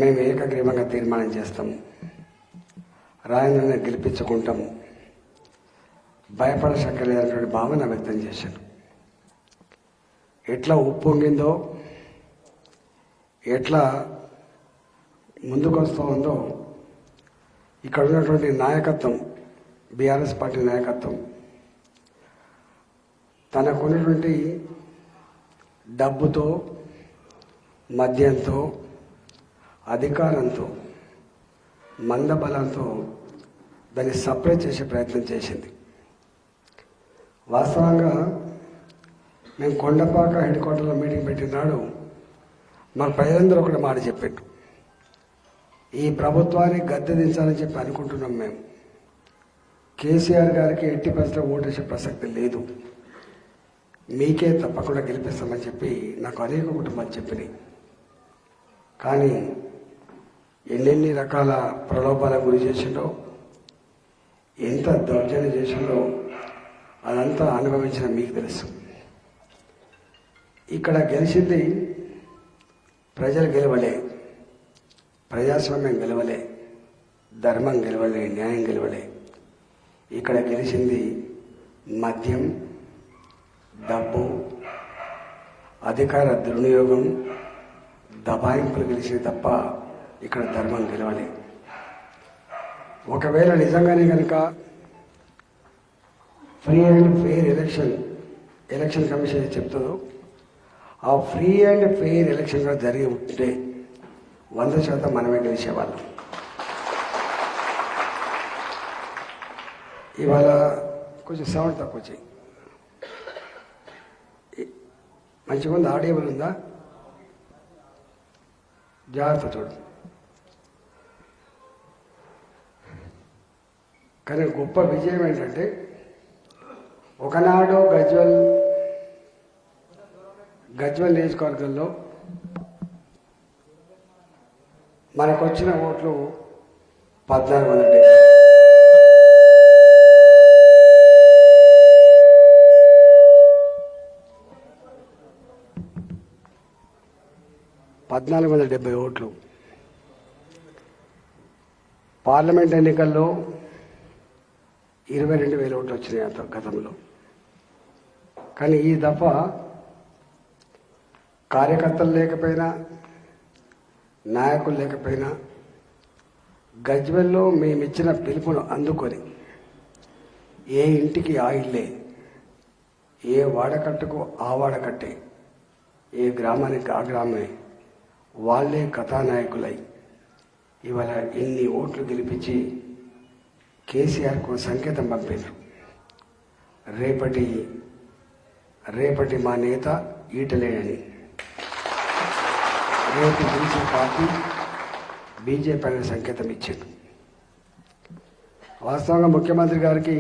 మేము ఏకగ్రీవంగా తీర్మానం చేస్తాము, రాజేంద్రన్న గెలిపించుకుంటాము, భయపడసక్కర్లేదన్నటువంటి భావన వ్యక్తం చేశారు. ఎట్లా ఉప్పొంగిందో, ఎట్లా ముందుకు వస్తూ ఉందో ఇక్కడ ఉన్నటువంటి నాయకత్వం, బీఆర్ఎస్ పార్టీ నాయకత్వం తనకున్నటువంటి డబ్బుతో, మద్యంతో, అధికారంతో, మందబలంతో దాన్ని సప్రెస్ చేసే ప్రయత్నం చేసింది. వాస్తవంగా మేము కొండపాక హెడ్ క్వార్టర్లో మీటింగ్ పెట్టినాడు మా ప్రజలందరూ ఒకటి మాట చెప్పారు, ఈ ప్రభుత్వాన్ని గద్దె దించాలని చెప్పి అనుకుంటున్నాం. మేము కేసీఆర్ గారికి ఎట్టి పరిస్థితుల్లో ఓటేసే ప్రసక్తి లేదు, మీకే తప్పకుండా గెలిపిస్తామని చెప్పి నాకు అనేక కుటుంబాలు చెప్పినాయి. కానీ ఎన్నెన్ని రకాల ప్రలోభాలకు గురి చేసిండో, ఎంత దౌర్జన్యం చేసిండో అదంతా అనుభవించిన మీకు తెలుసు. ఇక్కడ గెలిచింది ప్రజలు గెలవలే, ప్రజాస్వామ్యం గెలవలే, ధర్మం గెలవలే, న్యాయం గెలవలే. ఇక్కడ గెలిచింది మద్యం, డబ్బు, అధికార దుర్వినియోగం, దబాయింపులు గెలిచింది తప్ప ఇక్కడ ధర్మం గెలవలే. ఒకవేళ నిజంగానే కనుక free and fair election commission చెప్తుందో, ఆ ఫ్రీ అండ్ ఫెయిర్ ఎలక్షన్ కూడా జరిగి ఉంటే 100% మనమే గెలిచేవాళ్ళం. ఇవాళ కొంచెం సౌండ్ తక్కువ చేయి, మంచిగా ఉంది, ఆడియబుల్ ఉందా? జాగ్రత్త చూడు. కానీ గొప్ప విజయం ఏంటంటే, ఒకనాడు గజ్వల్ నియోజకవర్గంలో మనకు వచ్చిన ఓట్లు 1470. 1470 ఓట్లు. పార్లమెంట్ ఎన్నికల్లో 22,000 ఓట్లు వచ్చినాయి అంత గతంలో. కానీ ఈ దఫా కార్యకర్తలు లేకపోయినా, నాయకులు లేకపోయినా, గజ్వెల్లో మేమిచ్చిన పిలుపును అందుకొని ఏ ఇంటికి ఆ ఇల్లే, ఏ వాడకట్టుకు ఆ వాడకట్టే, ఏ గ్రామానికి ఆ గ్రామే, వాళ్ళే కథానాయకులై ఇవాళ ఇన్ని ఓట్లు గెలిపించి కేసీఆర్కు సంకేతం పంపారు. రేపటి మా నేత ఈటలేనని. రేపు గెలిచే పార్టీ బీజేపీ అనే సంకేతం ఇచ్చింది. వాస్తవంగా ముఖ్యమంత్రి గారికి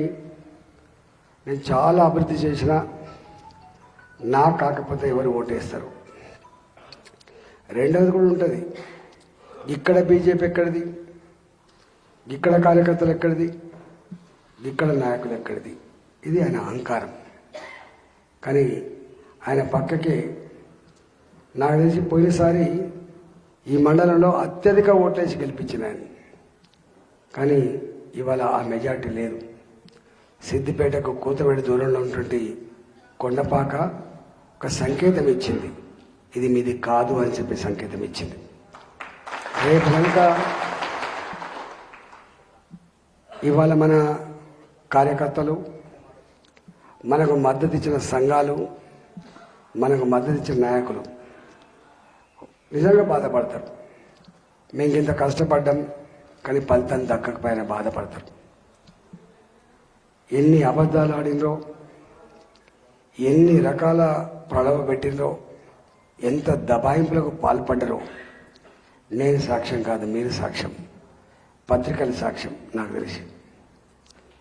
నేను చాలా అభివృద్ధి చేసిన, నా కాకపోతే ఎవరు ఓటేస్తారు. రెండవది కూడా ఉంటుంది, ఇక్కడ బీజేపీ ఎక్కడిది, ఇక్కడ కార్యకర్తలు ఎక్కడిది, ఇక్కడ నాయకులు ఎక్కడిది. ఇది ఆయన అహంకారం. కానీ ఆయన పక్కకే నాకు తెలిసి పోయినసారి ఈ మండలంలో అత్యధిక ఓట్లేసి గెలిపించిన ఆయన. కానీ ఇవాళ ఆ మెజార్టీ లేదు. సిద్దిపేటకు కూతవేడి దూరంలో ఉన్నటువంటి కొండపాక ఒక సంకేతం ఇచ్చింది, ఇది మీది కాదు అని చెప్పి సంకేతం ఇచ్చింది. రేపు కనుక ఇవాళ మన కార్యకర్తలు, మనకు మద్దతు ఇచ్చిన సంఘాలు, మనకు మద్దతు ఇచ్చిన నాయకులు నిజంగా బాధపడతారు. మేము ఇంత కష్టపడ్డాం కానీ ఫలితం దక్కకపోయినా బాధపడతారు. ఎన్ని అబద్ధాలు ఆడినరో, ఎన్ని రకాల ప్రళవ పెట్టినరో, ఎంత దబాయింపులకు పాల్పడ్డరో నేను సాక్ష్యం కాదు, మీరు సాక్ష్యం, పత్రికల సాక్ష్యం. నాకు తెలిసి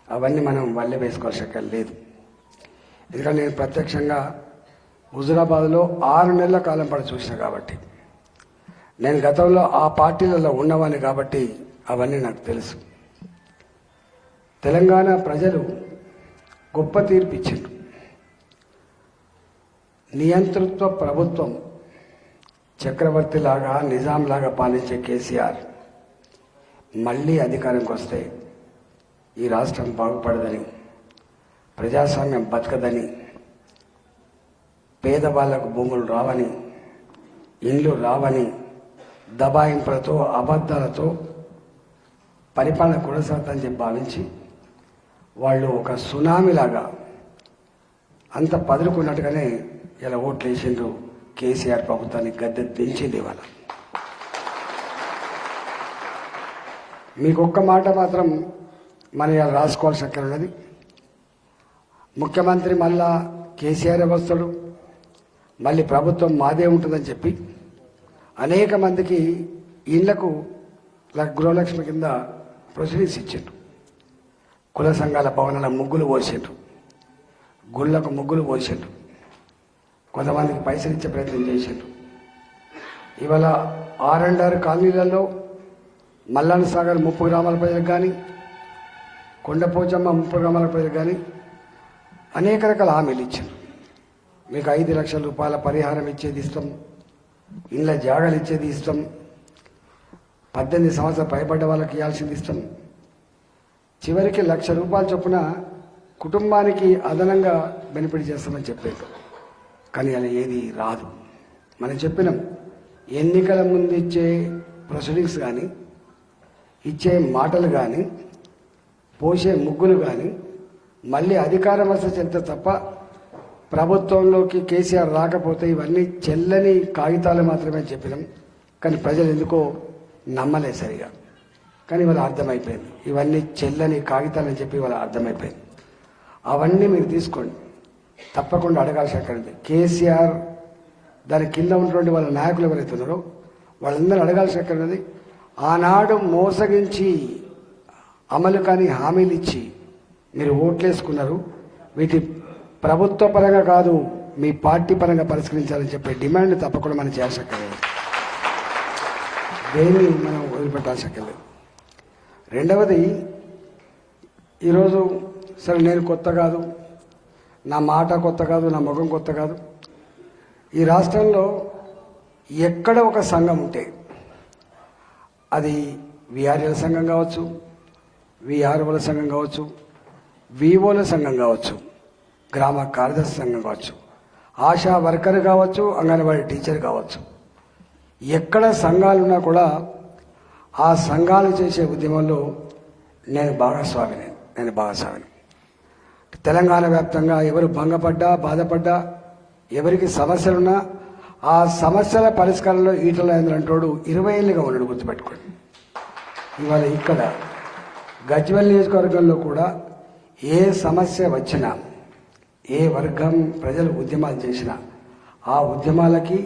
అవన్నీ మనం వల్లే వేసుకోవాల్సిన లేదు. ఎందుకంటే నేను ప్రత్యక్షంగా హుజురాబాద్లో 6 నెలల కాలం పాటు చూసిన కాబట్టి, నేను గతంలో ఆ పార్టీలలో ఉన్నవాడిని కాబట్టి అవన్నీ నాకు తెలుసు. తెలంగాణ ప్రజలు గొప్ప తీర్పు ఇచ్చారు. నియంతృత్వ ప్రభుత్వం చక్రవర్తిలాగా నిజాంలాగా పాలించే కేసీఆర్ మళ్ళీ అధికారంకి వస్తే ఈ రాష్ట్రం బాగుపడదని, ప్రజాస్వామ్యం బతకదని, పేదవాళ్లకు భూములు రావని, ఇండ్లు రావని, దబాయింపులతో అబద్ధాలతో పరిపాలన కొనసాగుతుందని చెప్పి భావించి వాళ్ళు ఒక సునామీలాగా అంత పదులుకున్నట్టుగానే ఇలా ఓట్లు వేసిండ్రు. కేసీఆర్ ప్రభుత్వాన్ని గద్దె దించింది ఇవాళ. మీకు ఒక్క మాట మాత్రం మనం ఇలా రాసుకోవాల్సి అక్కడ ఉన్నది. ముఖ్యమంత్రి మళ్ళా కేసీఆర్ వస్తాడు, మళ్ళీ ప్రభుత్వం మాదే ఉంటుందని చెప్పి అనేక మందికి ఇళ్లకు గృహలక్ష్మి కింద ప్రొసీడింగ్స్ ఇచ్చిండ్రు. కుల సంఘాల భవనాల ముగ్గులు పోసిండ్రు, గుళ్ళకు ముగ్గులు పోసిండ్రు, కొంతమందికి పైసలు ఇచ్చే ప్రయత్నం చేసిండ్రు. ఇవాళ R&R కాలనీలలో మల్లాన్ సాగర్ 30 గ్రామాల ప్రజలకు కానీ, కొండపోచమ్మ 30 గ్రామాల ప్రజలకు కానీ అనేక రకాల హామీలు ఇచ్చారు. మీకు 5 లక్షల రూపాయల పరిహారం ఇచ్చేది ఇస్తాం, ఇళ్ళ జాగాలు ఇచ్చేది ఇస్తాం, 18 సంవత్సరాలు పైబడ్డ వాళ్ళకి ఇవ్వాల్సింది ఇస్తాం. చివరికి ₹1,00,000 చొప్పున కుటుంబానికి అదనంగా బెనిఫిట్ చేస్తామని చెప్పారు. కానీ అలా ఏది రాదు. మనం చెప్పినాం, ఎన్నికల ముందు ఇచ్చే ప్రొసీడింగ్స్ కానీ, ఇచ్చే మాటలు కానీ, పోసే ముగ్గులు కానీ మళ్ళీ అధికారం వస్తే చెప్తే తప్ప ప్రభుత్వంలోకి కేసీఆర్ రాకపోతే ఇవన్నీ చెల్లని కాగితాలు మాత్రమే చెప్పినాం. కానీ ప్రజలు ఎందుకో నమ్మలే సరిగా. కానీ ఇవాళ అర్థమైపోయింది, ఇవన్నీ చెల్లని కాగితాలని చెప్పి ఇవాళ అర్థమైపోయింది. అవన్నీ మీరు తీసుకోండి, తప్పకుండా అడగాల్సి అక్కడిది. కేసీఆర్ దాని కింద ఉన్నటువంటి వాళ్ళ నాయకులు ఎవరైతే ఉన్నారో వాళ్ళందరూ అడగాల్సి అక్కడిది. ఆనాడు మోసగించి అమలు కాని హామీలు ఇచ్చి మీరు ఓట్లేసుకున్నారు, వీటి ప్రభుత్వ పరంగా కాదు మీ పార్టీ పరంగా పరిష్కరించాలని చెప్పే డిమాండ్ తప్పకుండా మనం చేయాల్సి అక్కర్లేదు. దేన్ని మనం వదిలిపెట్టాల్సి అక్కర్లేదు. రెండవది, ఈరోజు సరే నేను కొత్త కాదు, నా మాట కొత్త కాదు, నా ముఖం కొత్త కాదు. ఈ రాష్ట్రంలో ఎక్కడ ఒక సంఘం ఉంటే అది విఆర్ఎల్ సంఘం కావచ్చు, విఆర్ఓల సంఘం కావచ్చు, వివోల సంఘం కావచ్చు, గ్రామ కార్యదర్శి సంఘం కావచ్చు, ఆశా వర్కర్ కావచ్చు, అంగన్వాడీ టీచర్ కావచ్చు, ఎక్కడ సంఘాలున్నా కూడా ఆ సంఘాలు చేసే ఉద్యమంలో నేను భాగస్వామిని. తెలంగాణ వ్యాప్తంగా ఎవరు భంగపడ్డా, బాధపడ్డా, ఎవరికి సమస్యలున్నా ఆ సమస్యల పరిష్కారంలో ఈటల రాజేందర్ అంటోడు 20 ఏళ్ళుగా ఉన్నాడు, గుర్తుపెట్టుకోండి. ఇవాళ ఇక్కడ గజ్వేల్ నియోజకవర్గంలో కూడా ఏ సమస్య వచ్చినా, ఏ వర్గం ప్రజలు ఉద్యమాలు చేసినా ఆ ఉద్యమాలకి,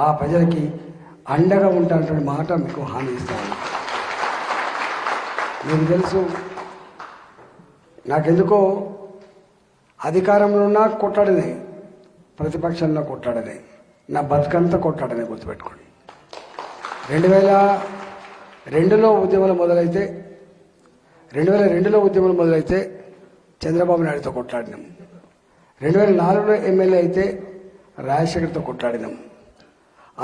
ఆ ప్రజలకి అండగా ఉంటానటువంటి మాట మీకు హామీ ఇస్తాను. మీకు తెలుసు, నాకెందుకో అధికారంలో ఉన్నా కొట్టాడనే, ప్రతిపక్షంలో కొట్టాడనే, నా బతుకంతా కొట్టాడనే, గుర్తుపెట్టుకోండి. 2002లో ఉద్యమాలు మొదలైతే 2002లో ఉద్యమాలు మొదలైతే చంద్రబాబు నాయుడుతో కొట్లాడినాం. 2004లో ఎమ్మెల్యే అయితే రాజశేఖర్తో కొట్లాడినాం.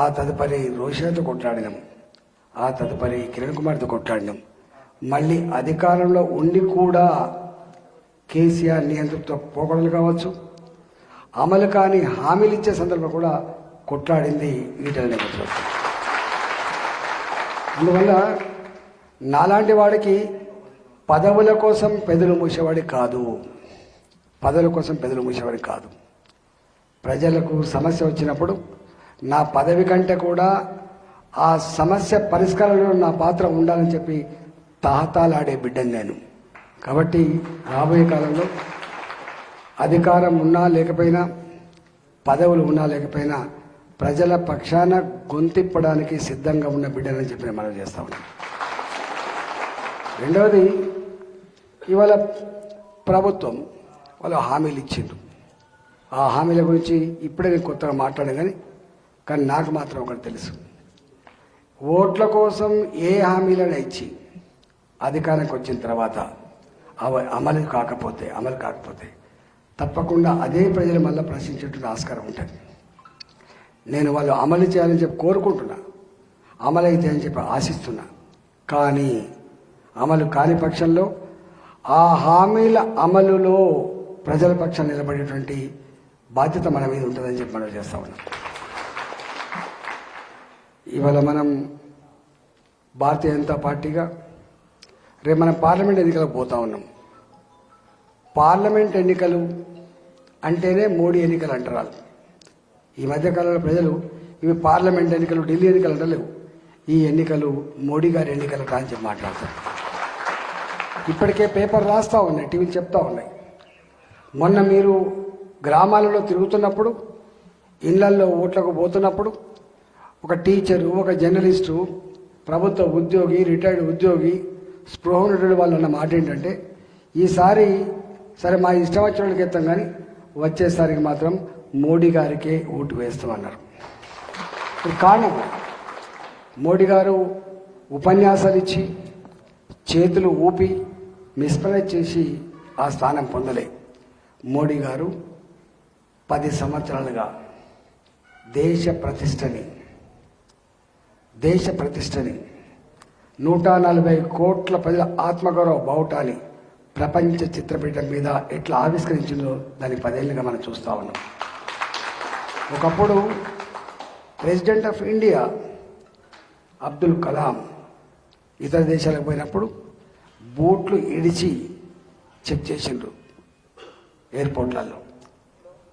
ఆ తదుపరి రోషయ్యతో కొట్లాడినాం. ఆ తదుపరి కిరణ్ కుమార్తో కొట్లాడినాం. మళ్ళీ అధికారంలో ఉండి కూడా కేసీఆర్ నియంతృత్వ పోకడలు కావచ్చు, అమలు కాని హామీలు ఇచ్చే సందర్భం కూడా కొట్లాడింది ఈటల నేపథ్యంలో. అందువల్ల నాలాంటి వాడికి పదవుల కోసం పెదవులు మూసేవాడి కాదు, ప్రజలకు సమస్య వచ్చినప్పుడు నా పదవి కంటే కూడా ఆ సమస్య పరిష్కారంలో నా పాత్ర ఉండాలని చెప్పి తాహతాలాడే బిడ్డను నేను. కాబట్టి రాబోయే కాలంలో అధికారం ఉన్నా లేకపోయినా, పదవులు ఉన్నా లేకపోయినా ప్రజల పక్షాన గొంతిప్పడానికి సిద్ధంగా ఉన్న బిడ్డనని చెప్పి మనం చేస్తా ఉన్నాం. రెండవది, ఇవాళ ప్రభుత్వం వాళ్ళు హామీలు ఇచ్చిండ్రు. ఆ హామీల గురించి ఇప్పుడే నేను కొత్తగా మాట్లాడాను. కానీ నాకు మాత్రం ఒకటి తెలుసు, ఓట్ల కోసం ఏ హామీలను ఇచ్చి అధికారానికి వచ్చిన తర్వాత అమలు కాకపోతే తప్పకుండా అదే ప్రజలు మళ్ళీ ప్రశ్నించేటువంటి ఆస్కారం ఉంటుంది. నేను వాళ్ళు అమలు చేయాలని చెప్పి కోరుకుంటున్నా, అమలైతే అని చెప్పి ఆశిస్తున్నా. కానీ అమలు కాని పక్షంలో ఆ హామీల అమలులో ప్రజల పక్షాన్ని నిలబడేటువంటి బాధ్యత మన మీద ఉంటుందని చెప్పి మనం చేస్తా ఉన్నాం. ఇవాళ మనం భారతీయ జనతా పార్టీగా రేపు మనం పార్లమెంట్ ఎన్నికలకు పోతా ఉన్నాం. పార్లమెంట్ ఎన్నికలు అంటేనే మోడీ ఎన్నికలు అంటారు. ఈ మధ్యకాలంలో ప్రజలు ఇవి పార్లమెంట్ ఎన్నికలు, ఢిల్లీ ఎన్నికలు అంటలేవు, ఈ ఎన్నికలు మోడీ గారి ఎన్నికలు కాని చెప్పి మాట్లాడతారు. ఇప్పటికే పేపర్ రాస్తూ ఉన్నాయి, టీవీలు చెప్తా ఉన్నాయి. మొన్న మీరు గ్రామాలలో తిరుగుతున్నప్పుడు, ఇళ్లల్లో ఓట్లకు పోతున్నప్పుడు ఒక టీచరు, ఒక జర్నలిస్టు, ప్రభుత్వ ఉద్యోగి, రిటైర్డ్ ఉద్యోగి, స్పృహ ఉన్నటువంటి వాళ్ళు అన్న మాట ఏంటంటే, ఈసారి సరే మా ఇష్టం వచ్చిన వాళ్ళకి ఎత్తాం కానీ వచ్చేసరికి మాత్రం మోడీ గారికే ఓటు వేస్తామన్నారు. కారణం మోడీ గారు ఉపన్యాసాలు ఇచ్చి చేతులు ఊపి మిస్ప్రైజ్ చేసి ఆ స్థానం పొందలే. మోడీ గారు 10 సంవత్సరాలుగా దేశ ప్రతిష్టని 140 కోట్ల ప్రజల ఆత్మగౌరవ బావుటాన్ని ప్రపంచ చిత్రపీఠం మీద ఎట్లా ఆవిష్కరించిందో దాని 10 ఏళ్ళుగా మనం చూస్తూ ఉన్నాం. ఒకప్పుడు president of India Abdul Kalam ఇతర దేశాలకు పోయినప్పుడు బూట్లు ఇడిచి చెక్ చేసిండ్రు ఎయిర్పోర్ట్లలో.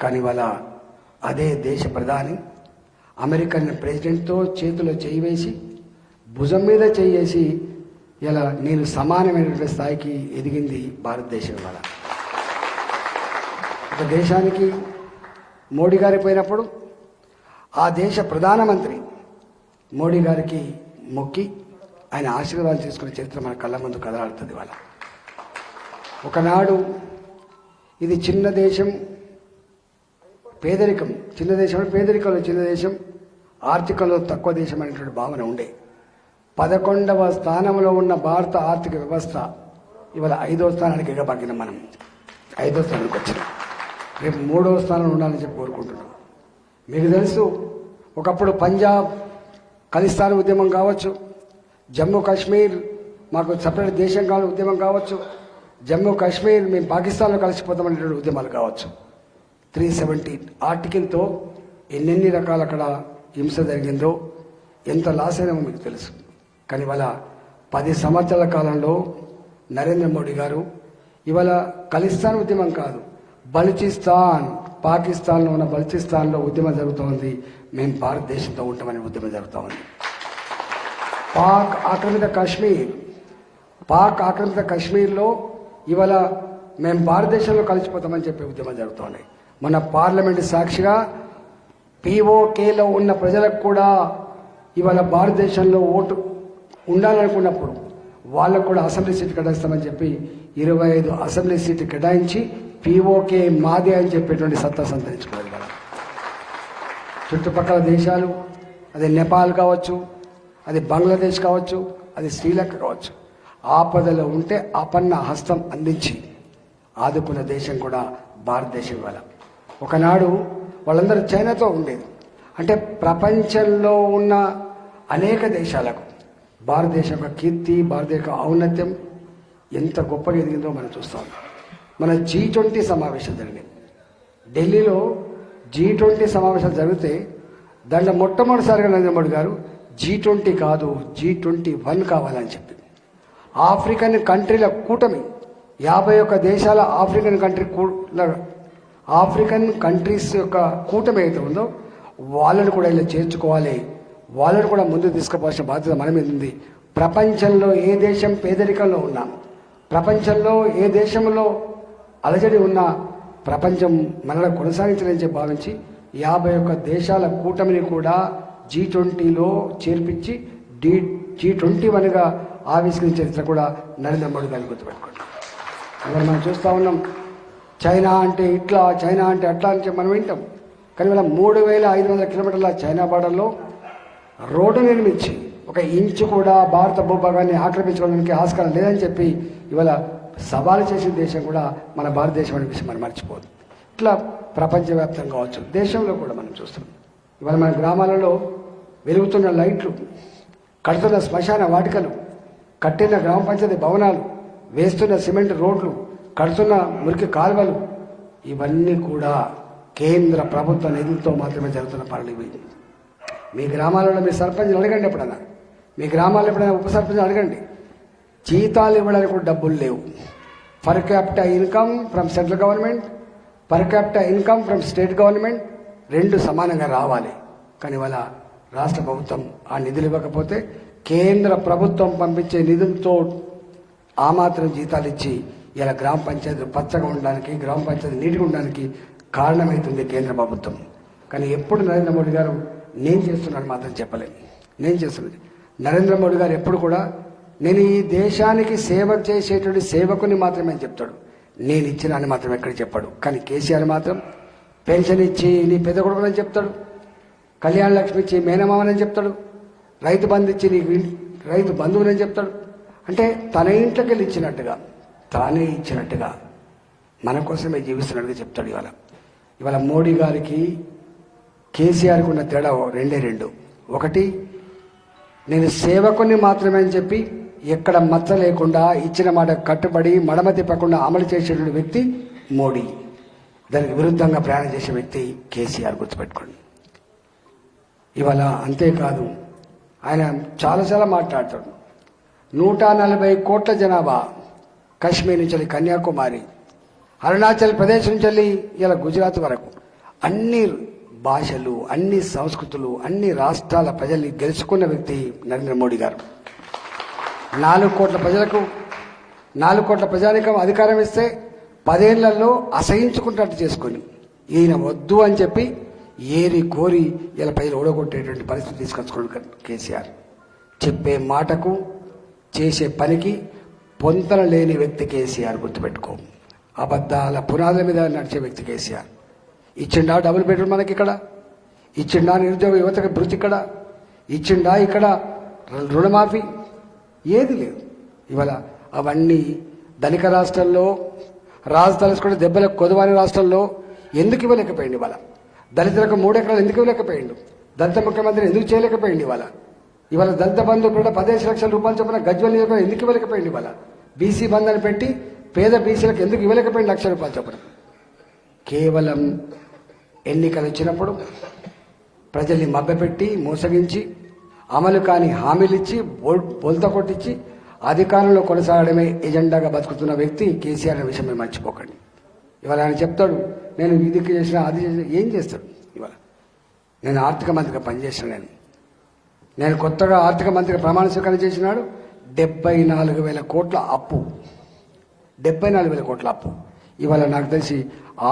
కానీ వాళ్ళ అదే దేశ ప్రధాని అమెరికన్ ప్రెసిడెంట్తో చేతిలో చేయి వేసి, భుజం మీద చేసి ఇలా నేను సమానమైనటువంటి స్థాయికి ఎదిగింది భారతదేశం. వల్ల ఒక దేశానికి మోడీ గారి పోయినప్పుడు ఆ దేశ ప్రధానమంత్రి మోడీ గారికి మొక్కి ఆయన ఆశీర్వాదాలు తీసుకునే చరిత్ర మన కళ్ళ ముందు కదలాడుతుంది. వాళ్ళ ఒకనాడు ఇది చిన్న దేశం, పేదరికం, చిన్న దేశం, పేదరికంలో చిన్న దేశం, ఆర్థికంలో తక్కువ దేశం అనేటువంటి భావన ఉండే. 11వ స్థానంలో ఉన్న భారత ఆర్థిక వ్యవస్థ ఇవాళ 5వ స్థానానికి ఎగబాకిన మనం 5వ స్థానానికి వచ్చినాం. రేపు 3వ స్థానంలో ఉండాలని చెప్పి కోరుకుంటున్నాం. మీకు తెలుసు, ఒకప్పుడు పంజాబ్ ఖలిస్తాన్ ఉద్యమం కావచ్చు, జమ్మూ కాశ్మీర్ మాకు సపరేట్ దేశం కావాలని ఉద్యమం కావచ్చు, జమ్మూ కాశ్మీర్ మేము పాకిస్తాన్లో కలిసిపోతామనేటువంటి ఉద్యమాలు కావచ్చు. 370 ఆర్టికల్తో ఎన్నెన్ని రకాల అక్కడ హింస జరిగిందో, ఎంత లాస్ అయినామో మీకు తెలుసు. కానీ ఇవాళ 10 సంవత్సరాల కాలంలో నరేంద్ర మోడీ గారు ఇవాళ ఖలిస్తాన్ ఉద్యమం కాదు, బలూచిస్తాన్, పాకిస్తాన్లో ఉన్న బలూచిస్తాన్లో ఉద్యమం జరుగుతోంది, మేము భారతదేశంతో ఉంటామనే ఉద్యమం జరుగుతూ ఉంది. పాక్ ఆక్రమిత కాశ్మీర్లో ఇవాళ మేము భారతదేశంలో కలిసిపోతామని చెప్పే ఉద్యమం జరుగుతోంది. మన పార్లమెంటు సాక్షిగా POKలో ఉన్న ప్రజలకు కూడా ఇవాళ భారతదేశంలో ఓటు ఉండాలనుకున్నప్పుడు వాళ్ళకు కూడా అసెంబ్లీ సీట్ కేటాయిస్తామని చెప్పి 25 అసెంబ్లీ సీట్లు కేటాయించి POK మాదే అని చెప్పేటువంటి సత్తా సంతరించుకోవాలి. కదా చుట్టుపక్కల దేశాలు, అది నేపాల్ కావచ్చు, అది బంగ్లాదేశ్ కావచ్చు, అది శ్రీలంక కావచ్చు, ఆపదలో ఉంటే ఆపన్న హస్తం అందించి ఆదుకున్న దేశం కూడా భారతదేశం. వల్ల ఒకనాడు వాళ్ళందరూ చైనాతో ఉండేది. అంటే ప్రపంచంలో ఉన్న అనేక దేశాలకు భారతదేశం యొక్క కీర్తి, భారతదేశ యొక్క ఔన్నత్యం ఎంత గొప్పగా ఎదిగిందో మనం చూస్తాం. మన G20 సమావేశాలు జరిగాయి ఢిల్లీలో. G20 సమావేశాలు జరిగితే దాంట్లో మొట్టమొదటిసారిగా నరేంద్ర మోడీ గారు G20 కాదు G21 కావాలని చెప్పి ఆఫ్రికన్ కంట్రీల కూటమి, 51 దేశాల ఆఫ్రికన్ కంట్రీస్ యొక్క కూటమి అయితే ఉందో వాళ్ళని కూడా ఇలా చేర్చుకోవాలి, వాళ్ళని కూడా ముందుకు తీసుకుపోవాల్సిన బాధ్యత మన మీద ఉంది. ప్రపంచంలో ఏ దేశం పేదరికంలో ఉన్నా, ప్రపంచంలో ఏ దేశంలో అలజడి ఉన్నా ప్రపంచం మనలో కొనసాగించాలని చెప్పి భావించి 51 దేశాల కూటమిని కూడా G20లో చేర్పించి G21గా ఆవిష్కరించిన చరిత్ర కూడా నరేంద్ర మోడీ గారిని గుర్తుపెట్టుకోండి. ఇవాళ మనం చూస్తూ ఉన్నాం, చైనా అంటే ఇట్లా, చైనా అంటే అట్లా అని చెప్పి మనం వింటాం. కానీ ఇవాళ 3500 కిలోమీటర్ల చైనా బార్డర్లో రోడ్డు నిర్మించి 1 ఇంచు కూడా భారత భూభాగాన్ని ఆక్రమించుకోవడానికి ఆస్కారం లేదని చెప్పి ఇవాళ సవాలు చేసిన దేశం కూడా మన భారతదేశం అనే విషయం మనం మర్చిపోదు. ఇట్లా ప్రపంచవ్యాప్తంగా కావచ్చు, దేశంలో కూడా మనం చూస్తున్నాం. ఇవాళ మన గ్రామాలలో వెలుగుతున్న లైట్లు, కడుతున్న శ్మశాన వాటికలు, కట్టిన గ్రామ పంచాయతీ భవనాలు, వేస్తున్న సిమెంట్ రోడ్లు, కడుతున్న మురికి కాలువలు, ఇవన్నీ కూడా కేంద్ర ప్రభుత్వ నిధులతో మాత్రమే జరుగుతున్న పనులు ఇవి. మీ గ్రామాలలో మీ సర్పంచ్ని అడగండి, ఎప్పుడన్నా మీ గ్రామాల్లో ఎప్పుడైనా ఉప సర్పంచ్ అడగండి. జీతాలు ఇవ్వడానికి కూడా డబ్బులు లేవు. Per capita income from central government, per capita income from state government రెండు సమానంగా రావాలి. కానీ ఇవాళ రాష్ట్ర ప్రభుత్వం ఆ నిధులు ఇవ్వకపోతే కేంద్ర ప్రభుత్వం పంపించే నిధులతో ఆ మాత్రం జీతాలు ఇచ్చి ఇలా గ్రామ పంచాయతీలు పచ్చగా ఉండడానికి, గ్రామ పంచాయతీ నీటిగా ఉండడానికి కారణమవుతుంది కేంద్ర ప్రభుత్వం. కానీ ఎప్పుడు నరేంద్ర మోడీ గారు నేను చేస్తున్నాను మాత్రం చెప్పలేదు. నేను చేస్తున్నది నరేంద్ర మోడీ గారు ఎప్పుడు కూడా నేను ఈ దేశానికి సేవ చేసేటువంటి సేవకుని మాత్రమే చెప్తాడు, నేను ఇచ్చిన అని మాత్రం ఎక్కడ చెప్పాడు. కానీ కేసీఆర్ మాత్రం పెన్షన్ ఇచ్చి నీ పెద్ద కొడుకునని చెప్తాడు, కళ్యాణ లక్ష్మి ఇచ్చి మేనమామని చెప్తాడు, రైతు బంధు ఇచ్చి నీకు రైతు బంధువునని చెప్తాడు. అంటే తన ఇంట్లోకి వెళ్ళి ఇచ్చినట్టుగా, తానే ఇచ్చినట్టుగా మన కోసమే జీవిస్తున్నట్టుగా చెప్తాడు. ఇవాళ మోడీ గారికి కేసీఆర్కి ఉన్న తేడా రెండు. ఒకటి, నేను సేవకుని మాత్రమే అని చెప్పి ఎక్కడ మచ్చ లేకుండా ఇచ్చిన మాట కట్టుబడి మడమ తిప్పకుండా అమలు చేసేటువంటి వ్యక్తి మోడీ. దానికి విరుద్ధంగా ప్రయాణం చేసే వ్యక్తి కేసీఆర్, గుర్తుపెట్టుకోండి. ఇవాళ అంతేకాదు, ఆయన చాలా మాట్లాడతాడు. 140 కోట్ల జనాభా, కాశ్మీర్ నుంచి కన్యాకుమారి, అరుణాచల్ ప్రదేశ్ నుంచి ఇలా గుజరాత్ వరకు అన్ని భాషలు, అన్ని సంస్కృతులు, అన్ని రాష్ట్రాల ప్రజల్ని గెలుచుకున్న వ్యక్తి నరేంద్ర మోడీ గారు. 4 కోట్ల ప్రజలకు, 4 కోట్ల ప్రజానికం అధికారం ఇస్తే 10 ఏళ్లలో అసహించుకుంటట్టు చేసుకొని ఈయన వద్దు అని చెప్పి ఏరి కోరి ఇలా ప్రజలు ఓడగొట్టేటువంటి పరిస్థితి తీసుకొచ్చుకోవడం కేసీఆర్. చెప్పే మాటకు చేసే పనికి పొంతన లేని వ్యక్తి కేసీఆర్, గుర్తుపెట్టుకో. అబద్ధాల పునాదుల మీద నడిచే వ్యక్తి కేసీఆర్. ఇచ్చిండా డబుల్ బెడ్రూమ్ మనకి ఇక్కడ, ఇచ్చిండా నిరుద్యోగ యువతకు భృతి ఇక్కడ, ఇచ్చిండా ఇక్కడ రుణమాఫీ, ఏది లేదు. ఇవాళ అవన్నీ ధనిక రాష్ట్రాల్లో రాజు తలుసుకుంటే దెబ్బలకు కొదవాని రాష్ట్రాల్లో ఎందుకు ఇవ్వలేకపోయింది? ఇవాళ దళితులకు 3 ఎకరాలు ఎందుకు ఇవ్వలేకపోయిండు? దళిత ముఖ్యమంత్రి ఎందుకు చేయలేకపోయింది? ఇవాళ దళిత బంధు కూడా 15 లక్షల రూపాయలు చొప్పున గజ్వల్ ఎందుకు ఇవ్వలేకపోయింది? ఇవాళ బీసీ బంధు అని పెట్టి పేద బీసీలకు ఎందుకు ఇవ్వలేకపోయింది 1 లక్ష రూపాయలు చొప్పున? కేవలం ఎన్నికలు వచ్చినప్పుడు ప్రజల్ని మభ్యపెట్టి మోసగించి అమలు కాని హామీలు ఇచ్చి బోల్తా కొట్టించి అధికారంలో కొనసాగడమే ఎజెండాగా బతుకుతున్న వ్యక్తి కేసీఆర్ అనే విషయం మీరు మర్చిపోకండి. ఇవాళ ఆయన చెప్తాడు, నేను ఇది చేసిన అది చేసిన. ఏం చేస్తాడు? ఇవాళ నేను ఆర్థిక మంత్రిగా పనిచేసిన, నేను కొత్తగా ఆర్థిక మంత్రిగా ప్రమాణ స్వీకారం చేసినాడు. 74,000 కోట్ల అప్పు, 74,000 కోట్ల అప్పు. ఇవాళ నాకు తెలిసి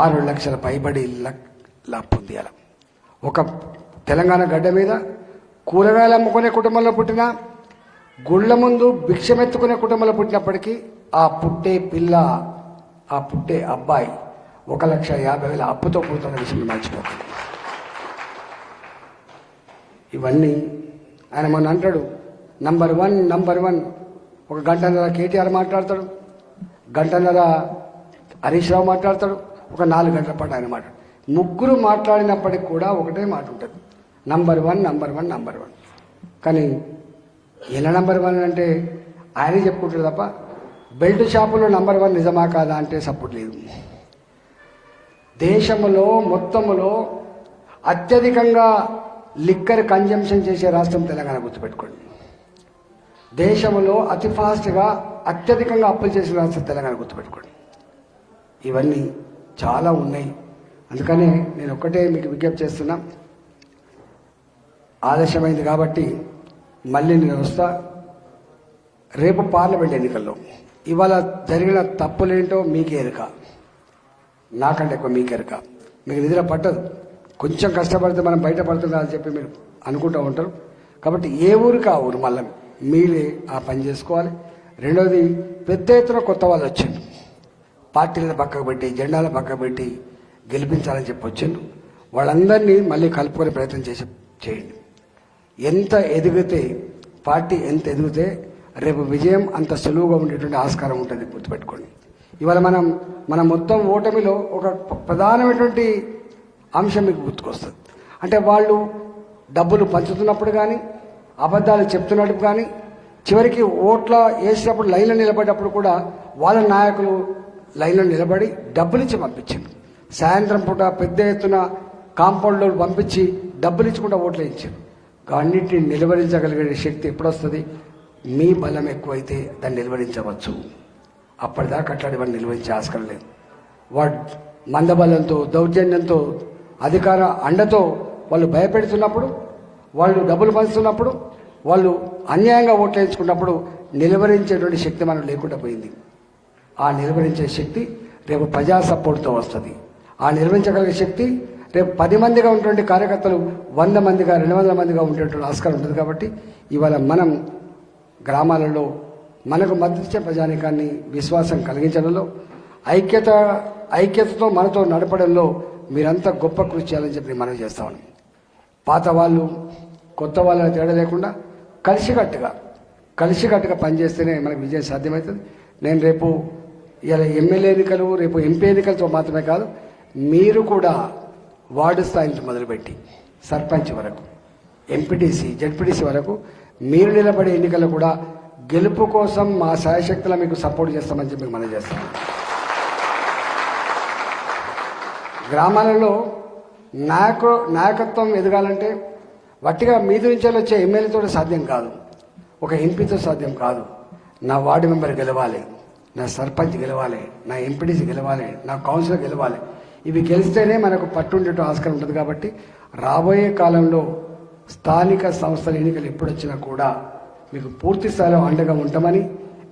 6 లక్షల పైబడి అప్పు ఉంది. అలా ఒక తెలంగాణ గడ్డ మీద కూరగాయలు అమ్ముకునే కుటుంబంలో పుట్టిన, గుళ్ళ ముందు భిక్షమెత్తుకునే కుటుంబంలో పుట్టినప్పటికీ ఆ పుట్టే పిల్ల, ఆ పుట్టే అబ్బాయి 1,50,000 అప్పుతో పుడుతున్న విషయం మర్చిపోకండి. ఇవన్నీ ఆయన మొన్న అంటాడు, నంబర్ వన్. ఒక గంటన్నర కేటీఆర్ మాట్లాడతాడు, గంటన్నర హరీష్ రావు మాట్లాడతాడు, ఒక 4 గంటల పాటు ఆయన మాట్లాడు. ముగ్గురు మాట్లాడినప్పటికి కూడా ఒకటే మాట ఉంటుంది, నంబర్ వన్. కానీ ఎలా నంబర్ 1 అంటే ఆయనే చెప్పుకుంటాడు తప్ప బెల్ట్ షాపులో నంబర్ 1 నిజమా కాదా అంటే సపోర్ట్ లేదు. దేశంలో మొత్తములో అత్యధికంగా లిక్కర్ కన్జంప్షన్ చేసే రాష్ట్రం తెలంగాణ, గుర్తుపెట్టుకోండి. దేశంలో అతి ఫాస్ట్గా అత్యధికంగా అప్పులు చేసిన రాష్ట్రం తెలంగాణ, గుర్తుపెట్టుకోండి. ఇవన్నీ చాలా ఉన్నాయి. అందుకనే నేను ఒక్కటే మీకు విజ్ఞప్తి చేస్తున్నా, ఆలస్యమైంది కాబట్టి మళ్ళీ నేను వస్తా. రేపు పార్లమెంట్ ఎన్నికల్లో ఇవాళ జరిగిన తప్పులేంటో మీకే ఎరుక, నాకంటే ఎక్కువ మీకే ఎరుక. మీకు నిద్ర పట్టదు, కొంచెం కష్టపడితే మనం బయటపడుతుందా అని చెప్పి మీరు అనుకుంటూ ఉంటారు. కాబట్టి ఏ ఊరికి ఆ ఊరు మళ్ళీ మీరే ఆ పని చేసుకోవాలి. రెండోది, పెద్ద ఎత్తున కొత్త వాళ్ళు వచ్చిండు, పార్టీలను పక్కకు పెట్టి జెండాలను పక్కకు పెట్టి గెలిపించాలని చెప్పి వచ్చిండు. వాళ్ళందరినీ మళ్ళీ కలుపుకొని ప్రయత్నం చేయండి. ఎంత ఎదిగితే, పార్టీ ఎంత ఎదిగితే రేపు విజయం అంత సులువుగా ఉండేటువంటి ఆస్కారం ఉంటుంది, గుర్తుపెట్టుకోండి. ఇవాళ మన మొత్తం ఓటమిలో ఒక ప్రధానమైనటువంటి అంశం మీకు గుర్తుకొస్తుంది. అంటే వాళ్ళు డబ్బులు పంచుతున్నప్పుడు కానీ అబద్ధాలు చెప్తున్నప్పుడు కానీ చివరికి ఓట్ల వేసినప్పుడు లైన్లో నిలబడ్డప్పుడు కూడా వాళ్ళ నాయకులు లైన్లో నిలబడి డబ్బులిచ్చి పంపించారు. సాయంత్రం పూట పెద్ద ఎత్తున కాంపౌండ్లో పంపించి డబ్బులు ఇచ్చకుండా ఓట్లు వేయించారు. అన్నింటిని నిలువరించగలిగే శక్తి ఎప్పుడొస్తుంది? మీ బలం ఎక్కువైతే దాన్ని నిలువరించవచ్చు. అప్పటిదాకా అట్లాంటి వాడిని నిలువరించే ఆస్కారం లేదు. వాడు మందబలంతో దౌర్జన్యంతో అధికార అండతో వాళ్ళు భయపెడుతున్నప్పుడు, వాళ్ళు డబ్బులు పంచుతున్నప్పుడు, వాళ్ళు అన్యాయంగా ఓట్లు వేయించుకున్నప్పుడు నిలువరించేటువంటి శక్తి మనం లేకుండా పోయింది. ఆ నిలువరించే శక్తి రేపు ప్రజా సపోర్ట్తో వస్తుంది. ఆ నిర్వహించగలిగే శక్తి రేపు 10 మందిగా ఉన్నటువంటి కార్యకర్తలు 100 మందిగా 200 మందిగా ఉండేటువంటి ఆస్కారం ఉంటుంది. కాబట్టి ఇవాళ మనం గ్రామాలలో మనకు మద్దతిచ్చే ప్రజానీకాన్ని విశ్వాసం కలిగించడంలో ఐక్యతతో మనతో నడపడంలో మీరంతా గొప్ప కృషి చేయాలని చెప్పి మనం చేస్తామని. పాత వాళ్ళు కొత్త వాళ్ళని తేడా లేకుండా కలిసికట్టుగా పనిచేస్తేనే మనకు విజయం సాధ్యమవుతుంది. నేను రేపు ఇలా ఎమ్మెల్యే ఎన్నికలు, రేపు ఎంపీ ఎన్నికలతో మాత్రమే కాదు, మీరు కూడా వార్డు స్థాయి నుంచి మొదలుపెట్టి సర్పంచ్ వరకు, ఎంపీటీసీ, జడ్పీటీసీ వరకు మీరు నిలబడే ఎన్నికల్లో కూడా గెలుపు కోసం మా శాయశక్తులా మీకు సపోర్ట్ చేస్తామని చెప్పి మనం చేస్తాం. గ్రామాలలో నాయకత్వం ఎదగాలంటే వట్టిగా మీది నుంచి వచ్చే ఎమ్మెల్యేతో సాధ్యం కాదు, ఒక ఎంపీతో సాధ్యం కాదు. నా వార్డు మెంబర్ గెలవాలి, నా సర్పంచ్ గెలవాలి, నా ఎంపీటీసీ గెలవాలి, నా కౌన్సిలర్ గెలవాలి. ఇవి గెలిస్తేనే మనకు పట్టుండేట ఆస్కారం ఉంటుంది. కాబట్టి రాబోయే కాలంలో స్థానిక సంస్థల ఎన్నికలు ఎప్పుడొచ్చినా కూడా మీకు పూర్తి స్థాయిలో అండగా ఉంటామని,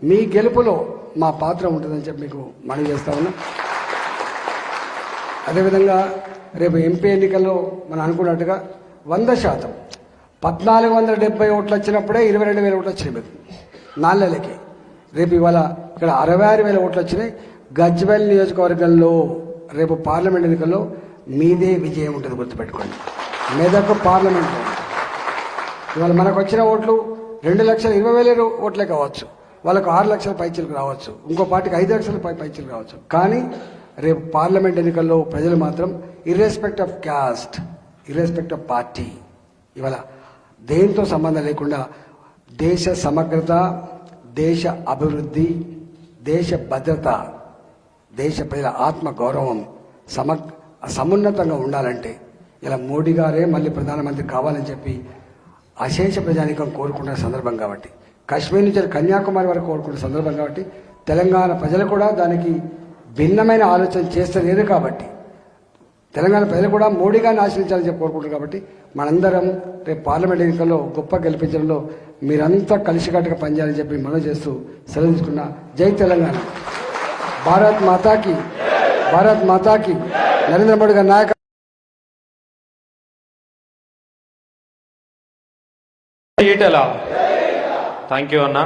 మీ గెలుపులో మా పాత్ర ఉంటుందని చెప్పి మీకు మనవి చేస్తా ఉన్నాం. అదేవిధంగా రేపు ఎంపీ ఎన్నికల్లో మనం అనుకున్నట్టుగా 100% 1470 ఓట్లు వచ్చినప్పుడే 22,000 ఓట్లు వచ్చినాయి మీకు 4 నెలలకి. రేపు ఇవాళ ఇక్కడ 66,000 ఓట్లు వచ్చినాయి. గజ్వేల్ నియోజకవర్గంలో రేపు పార్లమెంట్ ఎన్నికల్లో మీదే విజయం ఉంటుంది, గుర్తుపెట్టుకోండి. మెదక్ పార్లమెంట్ ఇవాళ మనకు వచ్చిన ఓట్లు 2,20,000 ఓట్లే కావచ్చు, వాళ్ళకు 6 లక్షల పైచీలకు రావచ్చు, ఇంకో పార్టీకి 5 లక్షల పైచీలకు రావచ్చు. కానీ రేపు పార్లమెంట్ ఎన్నికల్లో ప్రజలు మాత్రం ఇర్రెస్పెక్ట్ ఆఫ్ క్యాస్ట్, ఇర్రెస్పెక్ట్ ఆఫ్ పార్టీ, ఇవాళ దేంతో సంబంధం లేకుండా దేశ సమగ్రత, దేశ అభివృద్ధి, దేశ భద్రత, దేశ ప్రజల ఆత్మ గౌరవం సమున్నతంగా ఉండాలంటే ఇలా మోడీ గారే మళ్ళీ ప్రధానమంత్రి కావాలని చెప్పి అశేష ప్రజానీకం కోరుకున్న సందర్భం కాబట్టి, కాశ్మీర్ నుంచి కన్యాకుమారి వరకు కోరుకున్న సందర్భం కాబట్టి, తెలంగాణ ప్రజలు కూడా దానికి భిన్నమైన ఆలోచన చేస్తలేరు. కాబట్టి తెలంగాణ ప్రజలు కూడా మోడీ గారిని ఆశ్రయించాలని చెప్పి కోరుకుంటారు. కాబట్టి మనందరం రేపు పార్లమెంట్ ఎన్నికల్లో గొప్ప గెలిపించడంలో మీరంతా కలిసికట్టుగా పనిచేయాలని చెప్పి మనం చేస్తూ సెలవు తీసుకున్నా. జై తెలంగాణ, భారత్ మాతాకి, భారత్ మాతాకి, నరేంద్ర మోడీ గారి నాయక. థ్యాంక్ యూ అన్న.